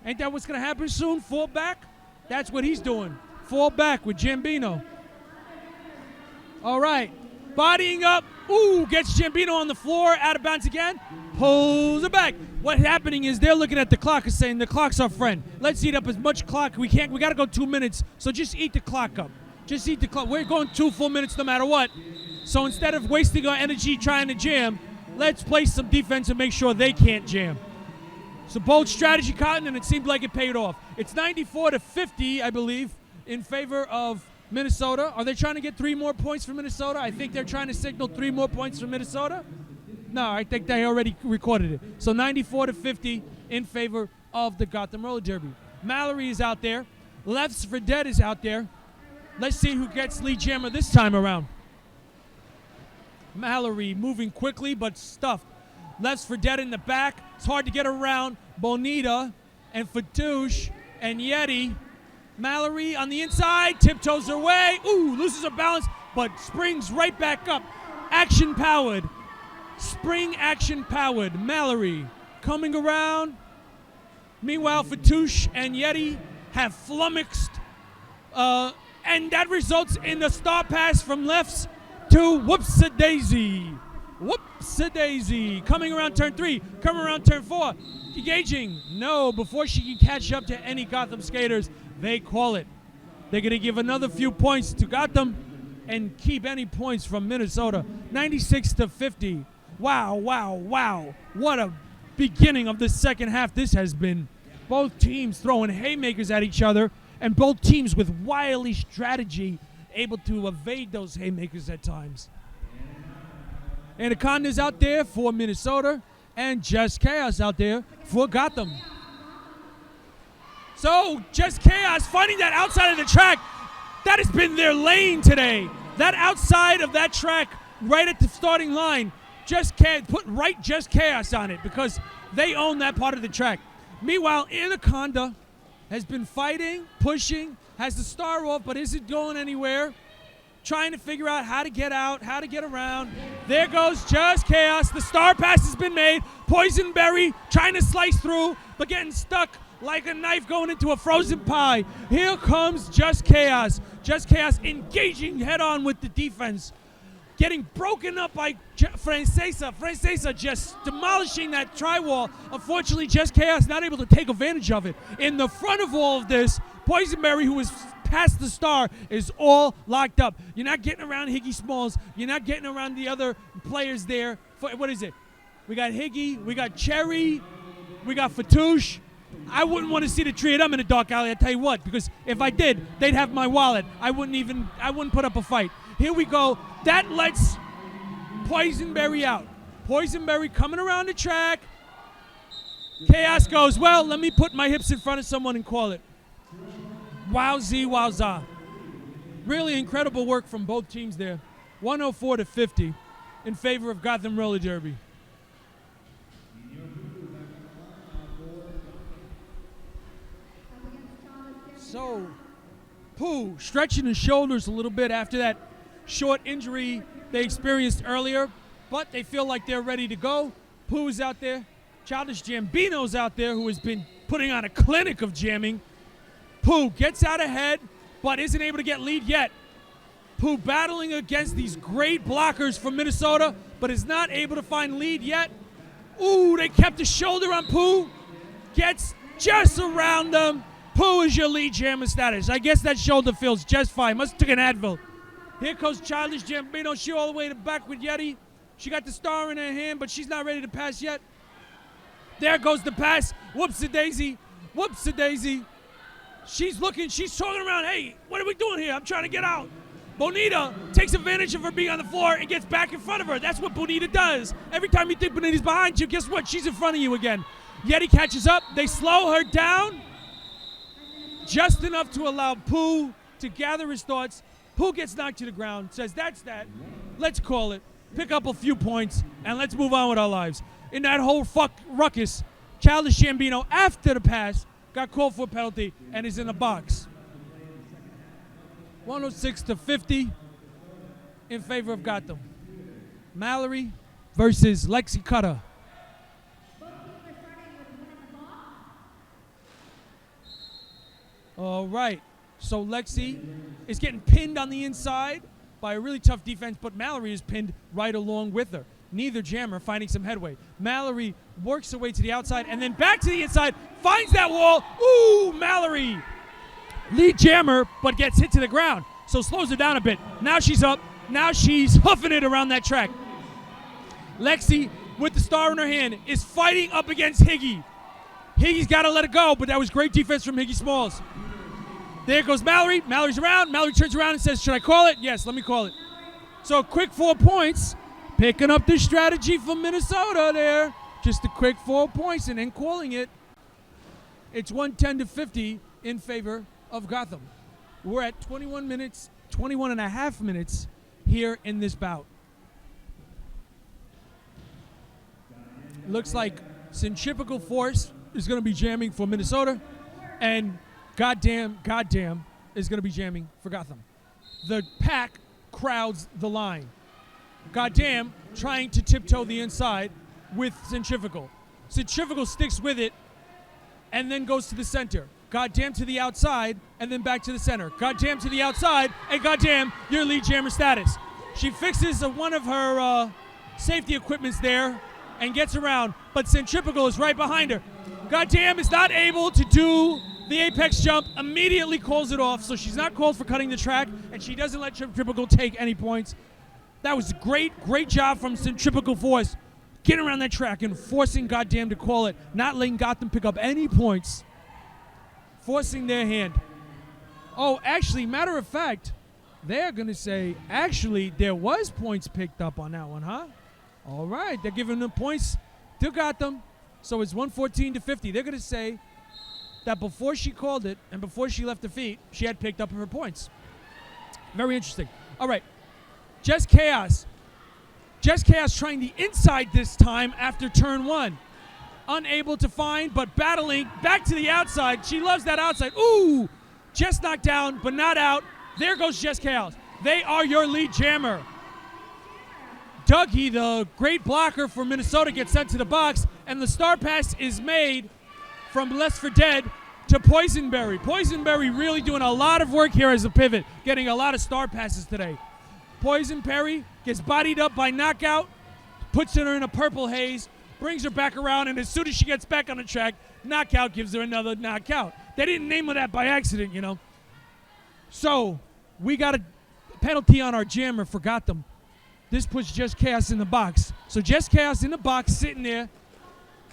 Speaker 1: Ain't that what's going to happen soon? Fall back? That's what he's doing. Fall back with Gambino. All right. Bodying up. Ooh, gets Gambino on the floor. Out of bounds again. Pulls it back. What's happening is they're looking at the clock and saying, the clock's our friend. Let's eat up as much clock. We got to go 2 minutes, so just eat the clock up. Just eat the clock. We're going 2 full minutes no matter what. So instead of wasting our energy trying to jam, let's play some defense and make sure they can't jam. So bold strategy, Cotton, and it seemed like it paid off. It's 94-50, I believe, in favor of Minnesota. Are they trying to get 3 more points from Minnesota? I think they're trying to signal 3 more points from Minnesota. No, I think they already recorded it. So 94-50 in favor of the Gotham Roller Derby. Mallory is out there. Lefts for Dead is out there. Let's see who gets lead jammer this time around. Mallory moving quickly but stuffed. Lefts for Dead in the back. It's hard to get around. Bonita and Fatouche and Yeti. Mallory on the inside, tiptoes her way. Ooh, loses her balance, but springs right back up. Action powered. Spring action powered. Mallory coming around. Meanwhile, Fatouche and Yeti have flummoxed. And that results in the star pass from lefts to Whoops-a-daisy. Whoops-a-daisy. Coming around turn 3. Coming around turn 4. Engaging. No, before she can catch up to any Gotham skaters, they call it. They're going to give another few points to Gotham and keep any points from Minnesota. 96-50. Wow. What a beginning of the second half this has been. Both teams throwing haymakers at each other, and both teams with wily strategy able to evade those haymakers at times. Anaconda's out there for Minnesota, and Just Chaos out there for Gotham. So, Just Chaos finding that outside of the track. That has been their lane today. That outside of that track, right at the starting line, put right Just Chaos on it because they own that part of the track. Meanwhile, Anaconda has been fighting, pushing, has the star off, but isn't going anywhere. Trying to figure out how to get out, how to get around. There goes Just Chaos. The star pass has been made. Poisonberry trying to slice through, but getting stuck like a knife going into a frozen pie. Here comes Just Chaos. Just Chaos engaging head-on with the defense. Getting broken up by Francesa. Francesa just demolishing that tri-wall. Unfortunately, Just Chaos not able to take advantage of it. In the front of all of this, Poisonberry, who is past the star, is all locked up. You're not getting around Higgy Smalls. You're not getting around the other players there. What is it? We got Higgy. We got Cherry. We got Fatouche. I wouldn't want to see the three of them in a dark alley, I'll tell you what, because if I did, they'd have my wallet. I wouldn't put up a fight. Here we go. That lets Poisonberry out. Poisonberry coming around the track. Chaos goes, well, let me put my hips in front of someone and call it. Wowza. Really incredible work from both teams there. 104-50 in favor of Gotham Roller Derby. So, Pooh stretching his shoulders a little bit after that short injury they experienced earlier, but they feel like they're ready to go. Pooh is out there. Childish Gambino's out there who has been putting on a clinic of jamming. Pooh gets out ahead, but isn't able to get lead yet. Pooh battling against these great blockers from Minnesota, but is not able to find lead yet. Ooh, they kept a shoulder on Pooh. Gets just around them. Pooh is your lead jammer status. I guess that shoulder feels just fine. Must have took an Advil. Here goes Childish Gambino. She all the way to back with Yeti. She got the star in her hand, but she's not ready to pass yet. There goes the pass. Whoops-a-daisy. Whoops-a-daisy. She's looking. She's talking around. Hey, what are we doing here? I'm trying to get out. Bonita takes advantage of her being on the floor and gets back in front of her. That's what Bonita does. Every time you think Bonita's behind you, guess what? She's in front of you again. Yeti catches up. They slow her down just enough to allow Pooh to gather his thoughts. Pooh gets knocked to the ground, says, that's that. Let's call it. Pick up a few points, and let's move on with our lives. In that whole ruckus, Childish Gambino, after the pass, got called for a penalty and is in the box. 106-50 in favor of Gotham. Mallory versus Lexi Cutter. All right, so Lexi is getting pinned on the inside by a really tough defense, but Mallory is pinned right along with her. Neither jammer finding some headway. Mallory works her way to the outside and then back to the inside, finds that wall. Ooh, Mallory. Lead jammer, but gets hit to the ground, so slows her down a bit. Now she's up. Now she's huffing it around that track. Lexi, with the star in her hand, is fighting up against Higgy. Higgy's got to let it go, but that was great defense from Higgy Smalls. There goes Mallory. Mallory's around. Mallory turns around and says, should I call it? Yes, let me call it. So a quick 4 points. Picking up the strategy from Minnesota there. Just a quick 4 points and then calling it. It's 110-50 in favor of Gotham. We're at 21 and a half minutes here in this bout. Looks like Centrifugal Force is going to be jamming for Minnesota, and Goddamn is going to be jamming for Gotham. The pack crowds the line. Goddamn trying to tiptoe the inside with Centrifugal. Centrifugal sticks with it and then goes to the center. Goddamn to the outside and then back to the center. Goddamn to the outside and goddamn your lead jammer status. She fixes one of her safety equipments there and gets around, but Centrifugal is right behind her. Goddamn is not able to do the apex jump, immediately calls it off, so she's not called for cutting the track, and she doesn't let Centrifugal take any points. That was great job from Centrifugal Force, getting around that track and forcing Goddamn to call it, not letting Gotham pick up any points, forcing their hand. Oh, actually, matter of fact, they're going to say, actually, there was points picked up on that one, huh? All right, they're giving them points to Gotham, so it's 114-50. They're going to say that before she called it and before she left the feet, she had picked up her points. Very interesting. All right, Just Chaos. Just Chaos trying the inside this time after turn one. Unable to find, but battling back to the outside. She loves that outside. Ooh, just knocked down, but not out. There goes Just Chaos. They are your lead jammer. Dougie, the great blocker for Minnesota, gets sent to the box, and the star pass is made from Less for Dead to Poisonberry. Poisonberry really doing a lot of work here as a pivot, getting a lot of star passes today. Poisonberry gets bodied up by Knockout, puts her in a purple haze, brings her back around, and as soon as she gets back on the track, Knockout gives her another knockout. They didn't name her that by accident, you know. So we got a penalty on our jammer for Gotham. This puts Just Chaos in the box. So Just Chaos in the box sitting there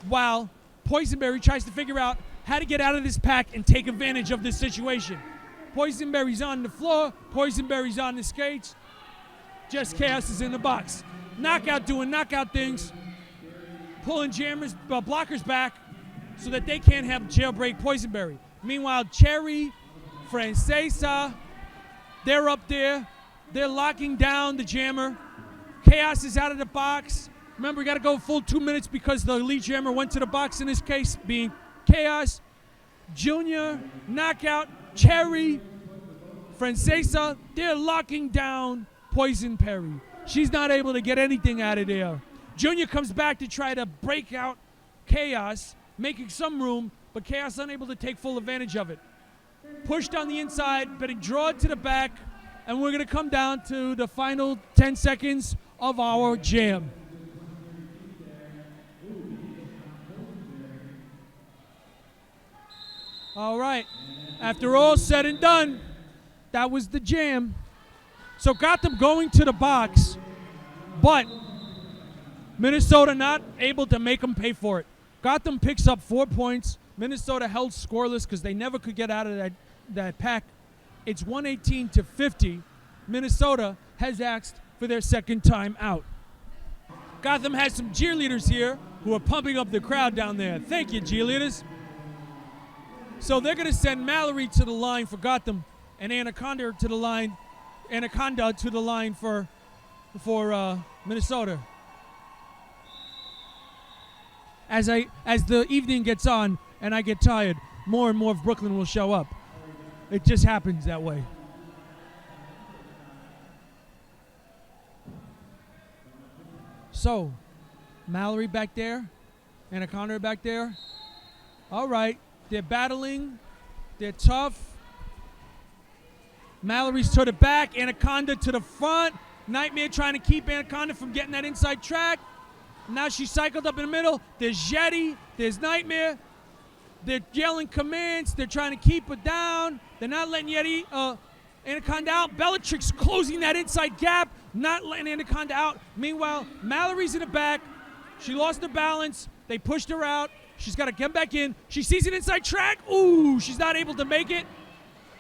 Speaker 1: while Poisonberry tries to figure out how to get out of this pack and take advantage of this situation. Poisonberry's on the floor. Poisonberry's on the skates. Just Chaos is in the box. Knockout doing knockout things. Pulling jammers, blockers back so that they can't have jailbreak Poisonberry. Meanwhile, Cherry, Francesa, they're up there. They're locking down the jammer. Chaos is out of the box. Remember, we got to go full 2 minutes because the lead jammer went to the box in this case, being Chaos, Junior, Knockout, Cherry, Francesa. They're locking down Poisonberry. She's not able to get anything out of there. Junior comes back to try to break out Chaos, making some room, but Chaos unable to take full advantage of it. Pushed on the inside, but it drawn to the back, and we're going to come down to the final 10 seconds of our jam. All right, after all said and done, that was the jam. So Gotham going to the box, but Minnesota not able to make them pay for it. Gotham picks up 4 points. Minnesota held scoreless because they never could get out of that pack. It's 118-50. Minnesota has asked for their second time out. Gotham has some cheerleaders here who are pumping up the crowd down there. Thank you, cheerleaders. So they're going to send Mallory to the line for Gotham and Anaconda to the line for Minnesota. As the evening gets on and I get tired, more and more of Brooklyn will show up. It just happens that way. So, Mallory back there, Anaconda back there. All right, they're battling. They're tough. Mallory's to the back, Anaconda to the front. Nightmare trying to keep Anaconda from getting that inside track. Now she's cycled up in the middle. There's Jetty. There's Nightmare. They're yelling commands. They're trying to keep her down. They're not letting Anaconda out. Bellatrix closing that inside gap, not letting Anaconda out. Meanwhile, Mallory's in the back. She lost her balance. They pushed her out. She's got to come back in. She sees an inside track. Ooh, she's not able to make it.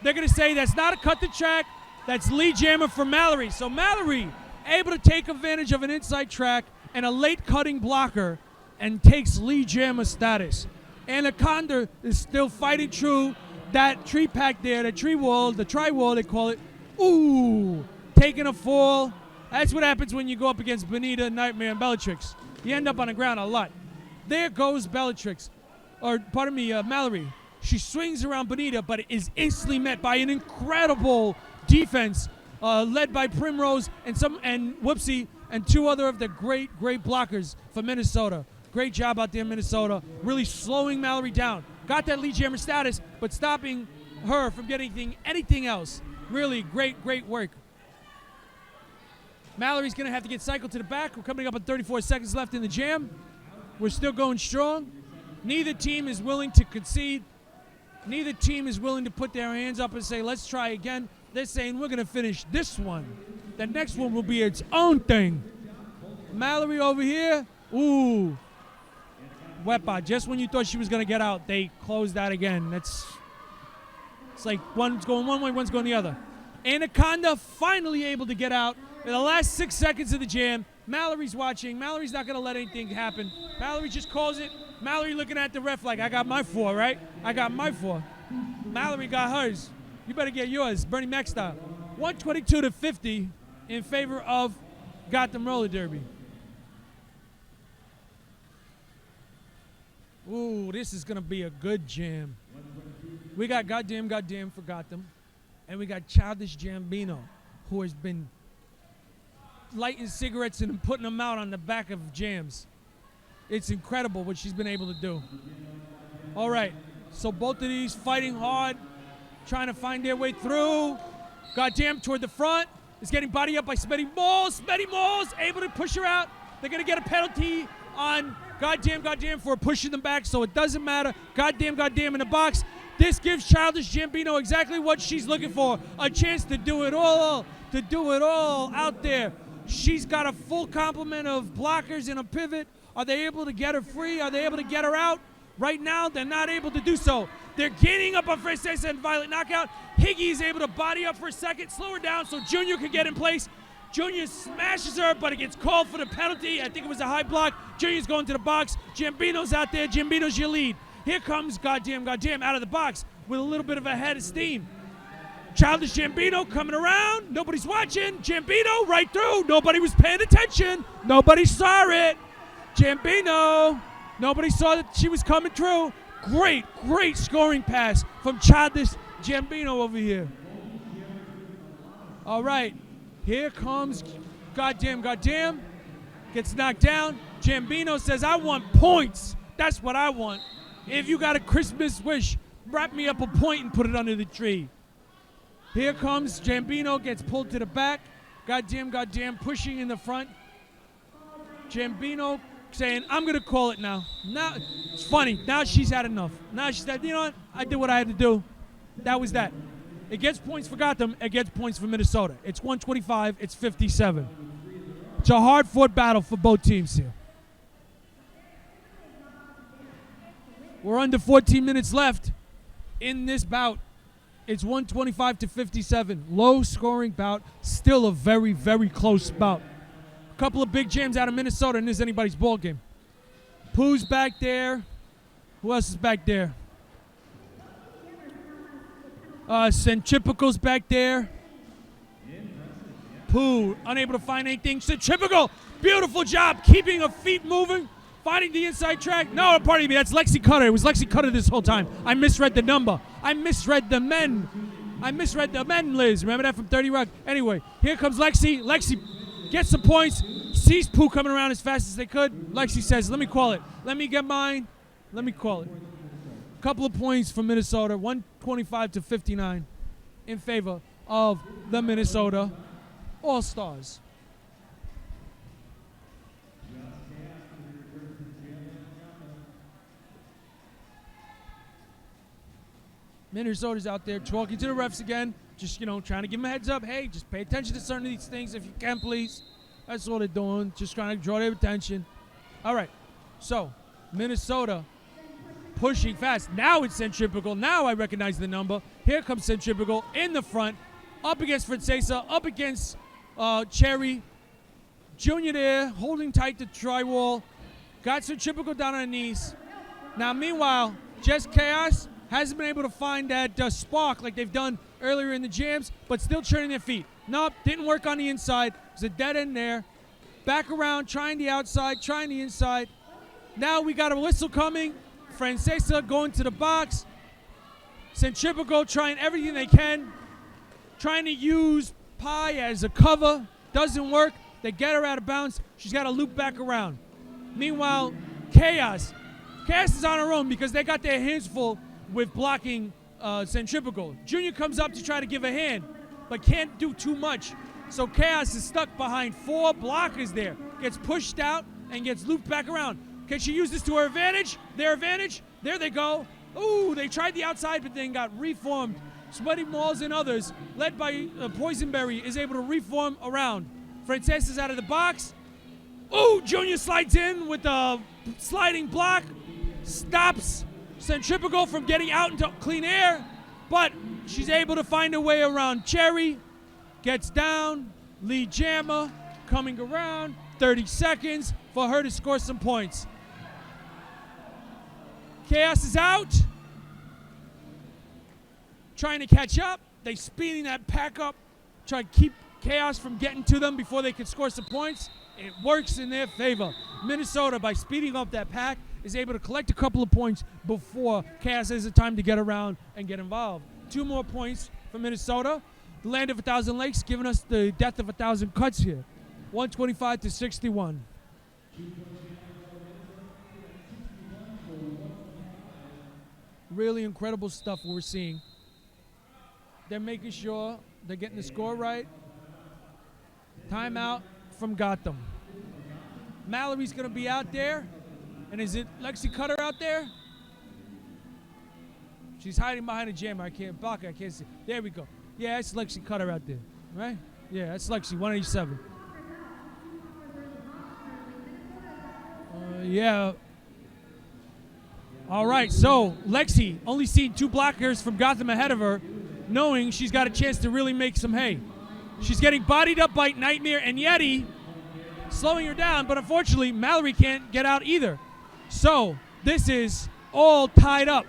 Speaker 1: They're going to say that's not a cut the track. That's lead jammer for Mallory. So Mallory able to take advantage of an inside track and a late cutting blocker and takes lead jammer status. Anaconda is still fighting through that tree pack there, the tree wall, the tri-wall they call it. Ooh, taking a fall. That's what happens when you go up against Benita, Nightmare, and Bellatrix. You end up on the ground a lot. There goes Mallory. She swings around Benita, but is instantly met by an incredible defense led by Primrose and Whoopsie and two other of the great blockers for Minnesota. Great job out there in Minnesota, really slowing Mallory down. Got that lead jammer status, but stopping her from getting anything else. Really great work. Mallory's going to have to get cycled to the back. We're coming up on 34 seconds left in the jam. We're still going strong. Neither team is willing to concede. Neither team is willing to put their hands up and say, let's try again. They're saying, we're going to finish this one. The next one will be its own thing. Mallory over here. Ooh. Wepa, just when you thought she was going to get out, they closed that again. It's like one's going one way, one's going the other. Anaconda finally able to get out. In the last 6 seconds of the jam, Mallory's watching. Mallory's not going to let anything happen. Mallory just calls it. Mallory looking at the ref like, I got my 4, right? I got my 4. Mallory got hers. You better get yours, Bernie Mac style. 122-50 in favor of Gotham Roller Derby. Ooh, this is going to be a good jam. We got goddamn for Gotham. And we got Childish Gambino, who has been lighting cigarettes and putting them out on the back of jams. It's incredible what she's been able to do. All right, so both of these fighting hard, trying to find their way through. Goddamn toward the front. Is getting body up by Smetty Malls. Smetty Malls able to push her out. They're going to get a penalty on Goddamn for pushing them back, so it doesn't matter. Goddamn in the box. This gives Childish Gambino exactly what she's looking for. A chance to do it all out there. She's got a full complement of blockers and a pivot. Are they able to get her free? Are they able to get her out? Right now, they're not able to do so. They're gaining up on Francesa and Violet knockout. Higgy is able to body up for a second, slow her down so Junior can get in place. Junior smashes her, but it gets called for the penalty. I think it was a high block. Junior's going to the box. Gambino's out there. Gambino's your lead. Here comes Goddamn out of the box with a little bit of a head of steam. Childish Gambino coming around. Nobody's watching. Gambino right through. Nobody was paying attention. Nobody saw it. Gambino. Nobody saw that she was coming through. Great scoring pass from Childish Gambino over here. All right. Here comes Goddamn. Gets knocked down. Gambino says, I want points. That's what I want. If you got a Christmas wish, wrap me up a point and put it under the tree. Here comes Gambino, gets pulled to the back. Goddamn, pushing in the front. Gambino saying, I'm going to call it now. Now, it's funny. Now she's had enough. Now she said, you know what? I did what I had to do. That was that. It gets points for Gotham. It gets points for Minnesota. It's 125. It's 57. It's a hard-fought battle for both teams here. We're under 14 minutes left in this bout. It's 125 to 57. Low-scoring bout. Still a very, very close bout. A couple of big jams out of Minnesota, and this is anybody's ball game. Pooh's back there. Who else is back there? Centripetal's back there. Pooh, unable to find anything. Centripetal, beautiful job keeping her feet moving, finding the inside track. No, pardon me, that's Lexi Cutter. It was Lexi Cutter this whole time. I misread the number. I misread the men, Liz. Remember that from 30 Rock? Anyway, here comes Lexi. Lexi gets some points, sees Pooh coming around as fast as they could. Lexi says, let me call it. Let me get mine. Let me call it. A couple of points for Minnesota, 125 to 59 in favor of the Minnesota All-Stars. Minnesota's out there talking to the refs again, just, trying to give them a heads up. Hey, just pay attention to certain of these things if you can, please. That's all they're doing, just trying to draw their attention. All right, so Minnesota pushing fast. Now it's Centripetal. Now I recognize the number. Here comes Centripetal in the front, up against Francesa, up against Cherry. Junior there, holding tight to Drywall. Got Centripetal down on her knees. Now, meanwhile, Jess Chaos hasn't been able to find that spark like they've done earlier in the jams, but still turning their feet. Nope, didn't work on the inside. There's a dead end there. Back around, trying the outside, trying the inside. Now we got a whistle coming. Francesa going to the box. Centripetal trying everything they can. Trying to use Pi as a cover. Doesn't work. They get her out of bounds. She's got to loop back around. Meanwhile, Chaos is on her own because they got their hands full with blocking Centripetal. Junior comes up to try to give a hand, but can't do too much. So Chaos is stuck behind 4 blockers there. Gets pushed out and gets looped back around. Can she use this to her advantage? Their advantage? There they go. Ooh, they tried the outside, but then got reformed. Sweaty Malls and others, led by Poisonberry, is able to reform around. Francesa's out of the box. Ooh, Junior slides in with a sliding block. Stops Centripetal from getting out into clean air, but she's able to find her way around Cherry. Gets down. Lead jammer coming around. 30 seconds for her to score some points. Chaos is out. Trying to catch up. They speeding that pack up. Trying to keep Chaos from getting to them before they can score some points. It works in their favor. Minnesota, by speeding up that pack, is able to collect a couple of points before Chaos has the time to get around and get involved. 2 more points for Minnesota. The land of 1,000 lakes giving us the death of 1,000 cuts here. 125 to 61. Really incredible stuff we're seeing. They're making sure they're getting the score right. Timeout from Gotham. Mallory's going to be out there. And is it Lexi Cutter out there? She's hiding behind a jammer. I can't block her. I can't see. There we go. Yeah, it's Lexi Cutter out there. Right? Yeah, that's Lexi, 187. Yeah. All right, so Lexi only seeing 2 blockers from Gotham ahead of her, knowing she's got a chance to really make some hay. She's getting bodied up by Nightmare and Yeti, slowing her down, but unfortunately, Mallory can't get out either. So this is all tied up.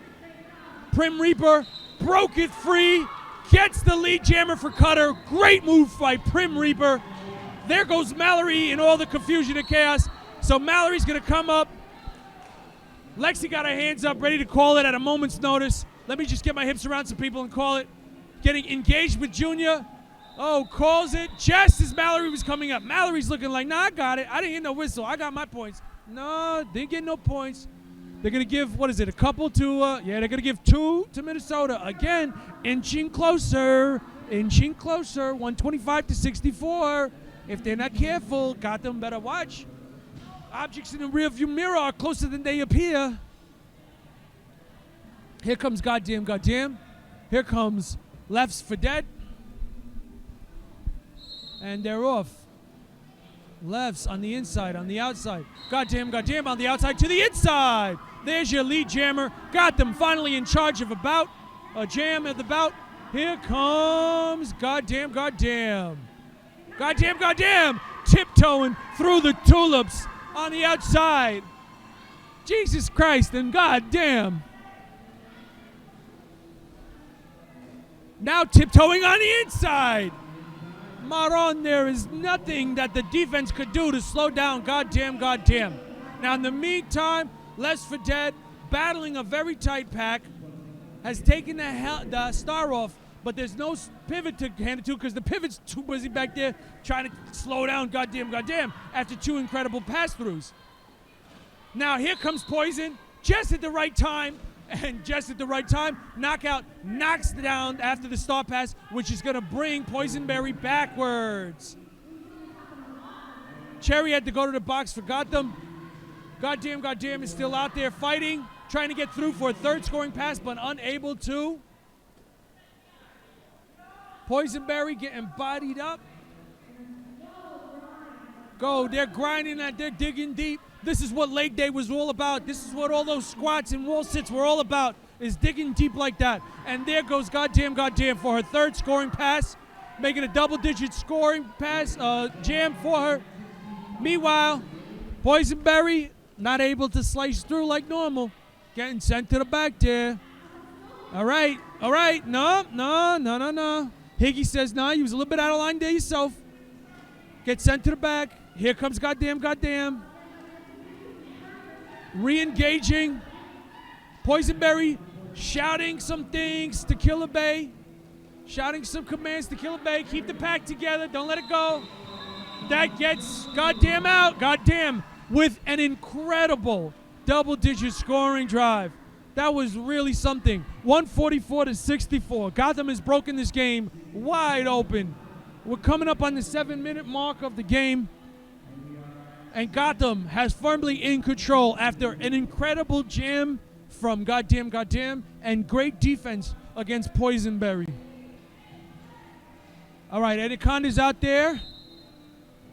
Speaker 1: Prim Reaper broke it free, gets the lead jammer for Cutter. Great move by Prim Reaper. There goes Mallory in all the confusion and chaos. So Mallory's going to come up. Lexi got her hands up, ready to call it at a moment's notice. Let me just get my hips around some people and call it. Getting engaged with Junior. Oh, calls it just as Mallory was coming up. Mallory's looking like, nah, I got it. I didn't hear no whistle. I got my points. No, didn't get no points. They're going to give, what is it, a couple to, they're going to give 2 to Minnesota. Again, inching closer, 125 to 64. If they're not careful, Gotham better watch. Objects in the rearview mirror are closer than they appear. Here comes goddamn. Here comes Lefts for Dead. And they're off. Lefts on the inside, on the outside. Goddamn, on the outside to the inside. There's your lead jammer. Gotham finally in charge of a jam at the bout. Here comes goddamn. Tiptoeing through the tulips on the outside. Jesus Christ and goddamn. Now tiptoeing on the inside. Maron, there is nothing that the defense could do to slow down goddamn. Now in the meantime, Lefts for Dead, battling a very tight pack, has taken the star off, but there's no pivot to hand it to because the pivot's too busy back there trying to slow down goddamn after 2 incredible pass-throughs. Now here comes Poison, just at the right time, Knockout knocks down after the star pass, which is going to bring Poisonberry backwards. Cherry had to go to the box for Gotham. Goddamn is still out there fighting, trying to get through for a 3rd scoring pass, but unable to. Poisonberry getting bodied up. They're grinding that, they're digging deep. This is what leg day was all about. This is what all those squats and wall sits were all about, is digging deep like that. And there goes goddamn for her 3rd scoring pass, making a double-digit scoring pass, jam for her. Meanwhile, Poisonberry not able to slice through like normal, getting sent to the back there. All right, no. Higgy says, no, you was a little bit out of line there yourself. Get sent to the back. Here comes goddamn. Re-engaging. Poisonberry shouting some things to Killer Bay. Shouting some commands to Killer Bay. Keep the pack together. Don't let it go. That gets goddamn out. Goddamn. With an incredible double-digit scoring drive. That was really something. 144 to 64. Gotham has broken this game wide open. We're coming up on the 7-minute mark of the game. And Gotham has firmly in control after an incredible jam from goddamn and great defense against Poisonberry. All right, Anaconda's out there.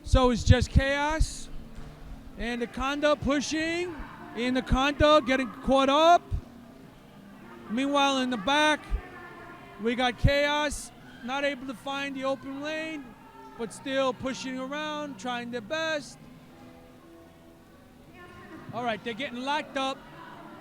Speaker 1: So it's just Chaos. Anaconda pushing. Anaconda getting caught up. Meanwhile, in the back, we got Chaos not able to find the open lane, but still pushing around, trying their best. All right, they're getting locked up.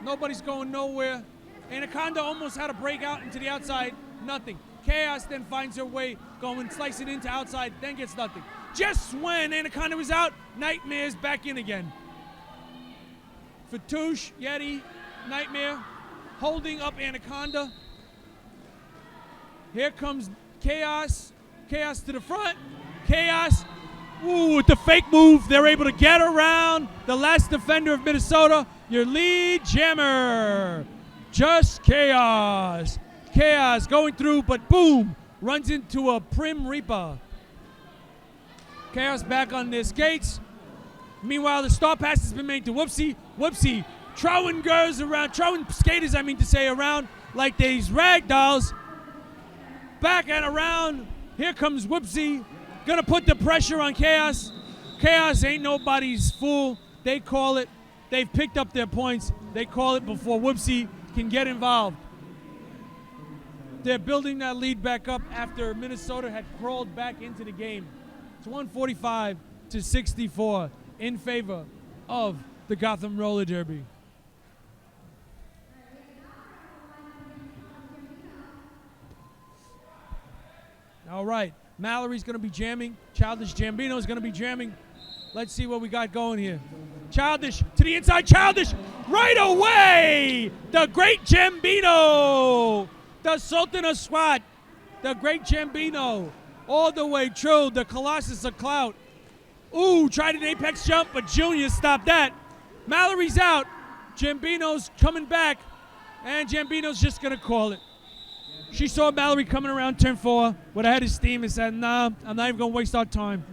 Speaker 1: Nobody's going nowhere. Anaconda almost had a breakout into the outside. Nothing. Chaos then finds her way, going slicing into outside, then gets nothing. Just when Anaconda was out, Nightmare's back in again. Fatouche, Yeti, Nightmare holding up Anaconda. Here comes Chaos. Chaos to the front. Chaos. Ooh, with the fake move, they're able to get around the last defender of Minnesota, your lead jammer. Just Chaos. Chaos going through, but boom, runs into a Prim Reaper. Chaos back on their skates. Meanwhile, the star pass has been made to Whoopsie. Whoopsie throwing skaters, around like these rag dolls. Back and around. Here comes Whoopsie. Gonna put the pressure on Chaos. Chaos ain't nobody's fool. They call it. They've picked up their points. They call it before Whoopsie can get involved. They're building that lead back up after Minnesota had crawled back into the game. It's 145 to 64 in favor of the Gotham Roller Derby. All right, Mallory's going to be jamming. Childish Gambino's going to be jamming. Let's see what we got going here. Childish to the inside. Childish right away. The great Gambino. The Sultan of SWAT. The great Gambino. All the way through. The Colossus of Clout. Ooh, tried an apex jump, but Junior stopped that. Mallory's out. Jambino's coming back, and Jambino's just going to call it. She saw Mallory coming around turn 4 with a head of steam and said, nah, I'm not even going to waste our time.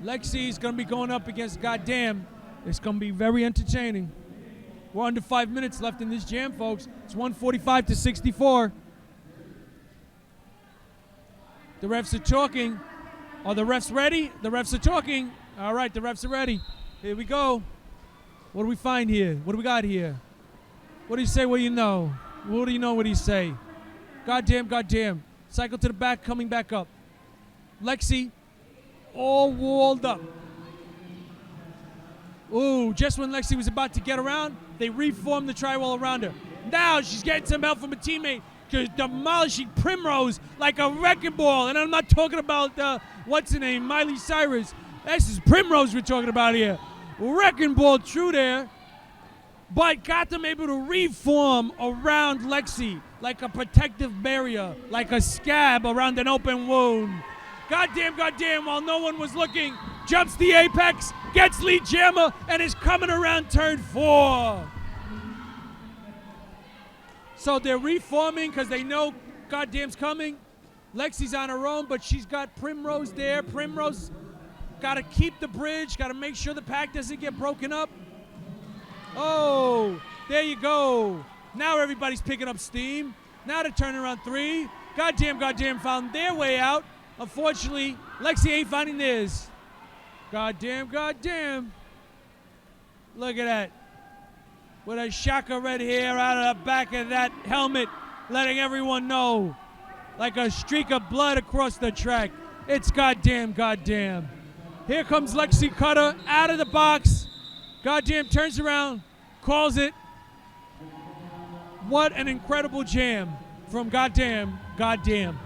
Speaker 1: Lexi's going to be going up against Goddamn. It's going to be very entertaining. We're under 5 minutes left in this jam, folks. It's 145 to 64. The refs are talking. Are the refs ready? The refs are talking. All right, the refs are ready. Here we go. What do we find here? What do we got here? What do you say? What do you know? What do you know? What do you say? Goddamn, goddamn. Cycle to the back, coming back up. Lexi, all walled up. Ooh, just when Lexi was about to get around, they reformed the tri-wall around her. Now she's getting some help from a teammate, demolishing Primrose like a wrecking ball. And I'm not talking about, what's her name, Miley Cyrus. This is Primrose we're talking about here. Wrecking ball true there. But Gotham able to reform around Lexi like a protective barrier, like a scab around an open wound. Goddamn, goddamn, while no one was looking, jumps the apex, gets lead jammer, and is coming around turn 4. So they're reforming because they know Goddamn's coming. Lexi's on her own, but she's got Primrose there. Primrose got to keep the bridge, got to make sure the pack doesn't get broken up. Oh, there you go. Now everybody's picking up steam. Now they're turning around 3. Goddamn, goddamn found their way out. Unfortunately, Lexi ain't finding theirs. Goddamn, goddamn. Look at that. With a shock of red hair out of the back of that helmet, letting everyone know. Like a streak of blood across the track. It's goddamn, goddamn. Here comes Lexi Cutter out of the box. Goddamn turns around, calls it. What an incredible jam from Goddamn, goddamn.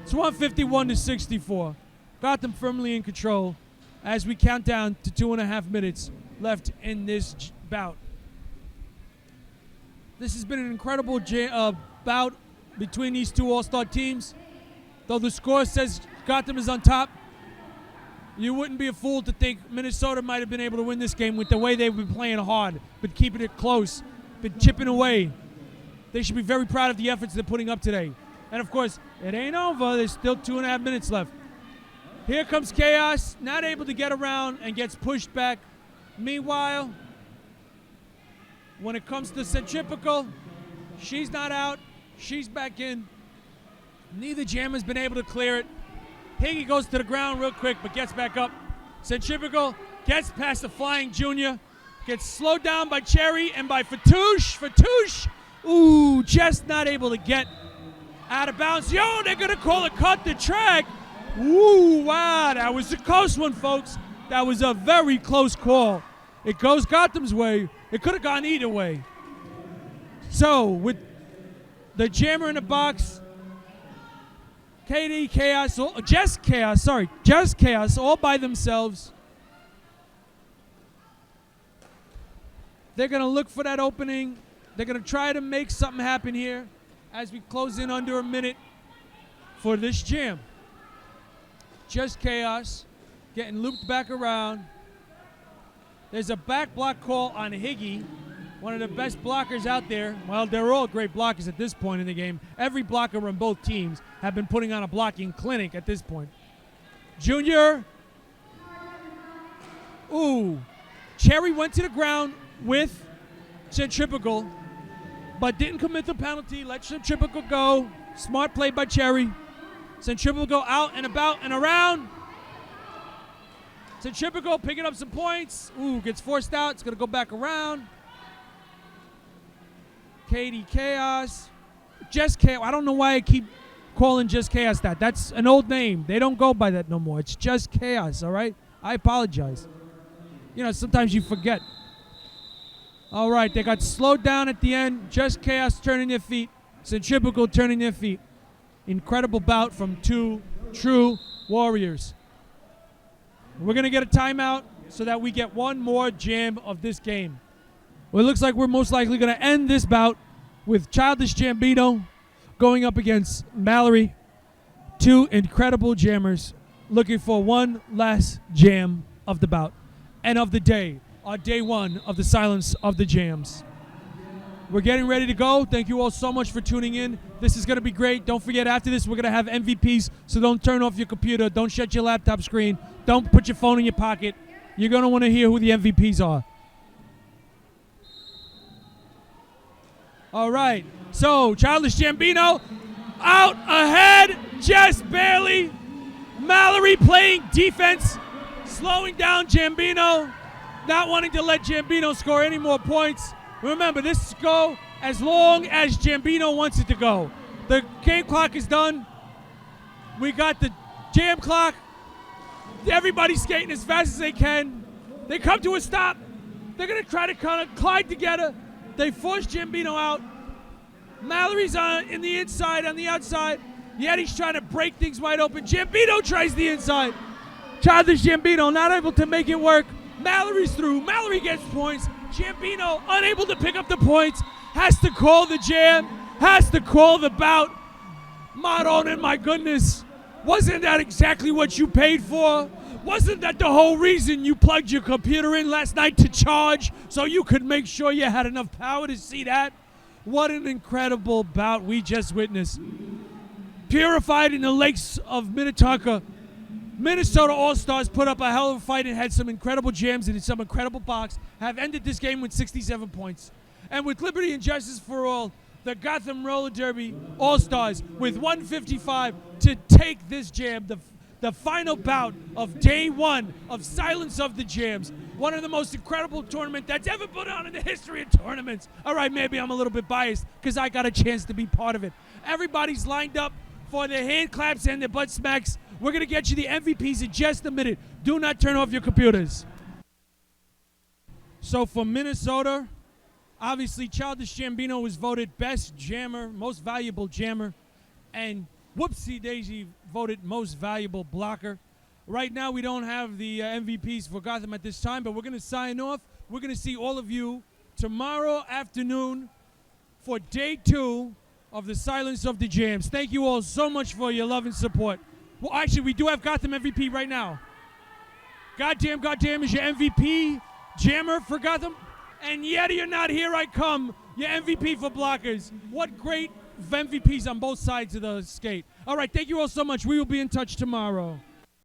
Speaker 1: It's 151 to 64. Gotham firmly in control as we count down to 2.5 minutes left in this bout. This has been an incredible bout between these two all-star teams. Though the score says Gotham is on top, you wouldn't be a fool to think Minnesota might have been able to win this game with the way they've been playing hard, but keeping it close, been chipping away. They should be very proud of the efforts they're putting up today. And of course, it ain't over. There's still 2.5 minutes left. Here comes Chaos, not able to get around and gets pushed back. Meanwhile, when it comes to Centripetal, she's not out. She's back in. Neither jammer's been able to clear it. Higgy goes to the ground real quick, but gets back up. Centripetal gets past the Flying Junior. Gets slowed down by Cherry and by Fatouche. Fatouche, ooh, just not able to get out of bounds. Yo, they're going to call it cut the track. Ooh, wow, that was a close one, folks. That was a very close call. It goes Gotham's way. It could have gone either way. So, with the jammer in the box, KD, Chaos, just Chaos, all by themselves. They're going to look for that opening. They're going to try to make something happen here as we close in under a minute for this jam. Just Chaos getting looped back around. There's a back block call on Higgy, one of the best blockers out there. Well, they're all great blockers at this point in the game. Every blocker on both teams have been putting on a blocking clinic at this point. Junior. Ooh. Cherry went to the ground with Centripetal, but didn't commit the penalty. Let Centripetal go. Smart play by Cherry. Centripetal go out and about and around. Centripetal picking up some points. Ooh, gets forced out. It's going to go back around. KD Chaos. Just Chaos. I don't know why I keep calling Just Chaos that. That's an old name. They don't go by that no more. It's Just Chaos, all right? I apologize. You know, sometimes you forget. All right, they got slowed down at the end. Just Chaos turning their feet. Centripetal turning their feet. Incredible bout from two true warriors. We're going to get a timeout so that we get one more jam of this game. Well, it looks like we're most likely going to end this bout with Childish Gambino going up against Mallory. Two incredible jammers. looking for one last jam of the bout and of the day, our day one of the Silence of the Jams. We're getting ready to go. Thank you all so much for tuning in. This is going to be great. Don't forget, after this, we're going to have MVPs, so don't turn off your computer. Don't shut your laptop screen. Don't put your phone in your pocket. You're going to want to hear who the MVPs are. All right. So, Childish Gambino out ahead, just barely. Mallory playing defense, slowing down Gambino, not wanting to let Gambino score any more points. Remember, this is go as long as Gambino wants it to go. The game clock is done. We got the jam clock. Everybody's skating as fast as they can. They come to a stop. They're going to try to kind of collide together. They force Gambino out. Mallory's in the inside, on the outside. Yeti's trying to break things wide open. Gambino tries the inside. Childish Gambino not able to make it work. Mallory's through. Mallory gets points. Gambino unable to pick up the points. Has to call the jam. Has to call the bout. Maronin, my goodness. Wasn't that exactly what you paid for? Wasn't that the whole reason you plugged your computer in last night to charge so you could make sure you had enough power to see that? What an incredible bout we just witnessed. Purified in the lakes of Minnetonka, Minnesota All-Stars put up a hell of a fight and had some incredible jams and some incredible box, have ended this game with 67 points. And with Liberty and Justice for All, the Gotham Roller Derby All-Stars with 155 to take this jam, the final bout of day one of Silence of the Jams. One of the most incredible tournament that's ever put on in the history of tournaments. All right, maybe I'm a little bit biased because I got a chance to be part of it. Everybody's lined up for their hand claps and their butt smacks. We're going to get you the MVPs in just a minute. Do not turn off your computers. So for Minnesota, obviously Childish Gambino was voted best jammer, most valuable jammer, and Whoopsie Daisy voted most valuable blocker. Right now we don't have the MVPs for Gotham at this time, but we're going to sign off. We're going to see all of you tomorrow afternoon for day two of the Silence of the Jams. Thank you all so much for your love and support. Well, actually, we do have Gotham MVP right now. Goddamn is your MVP jammer for Gotham. And Yeti, you're not here, I come. Your MVP for blockers. What great MVPs on both sides of the skate. All right, thank you all so much. We will be in touch tomorrow.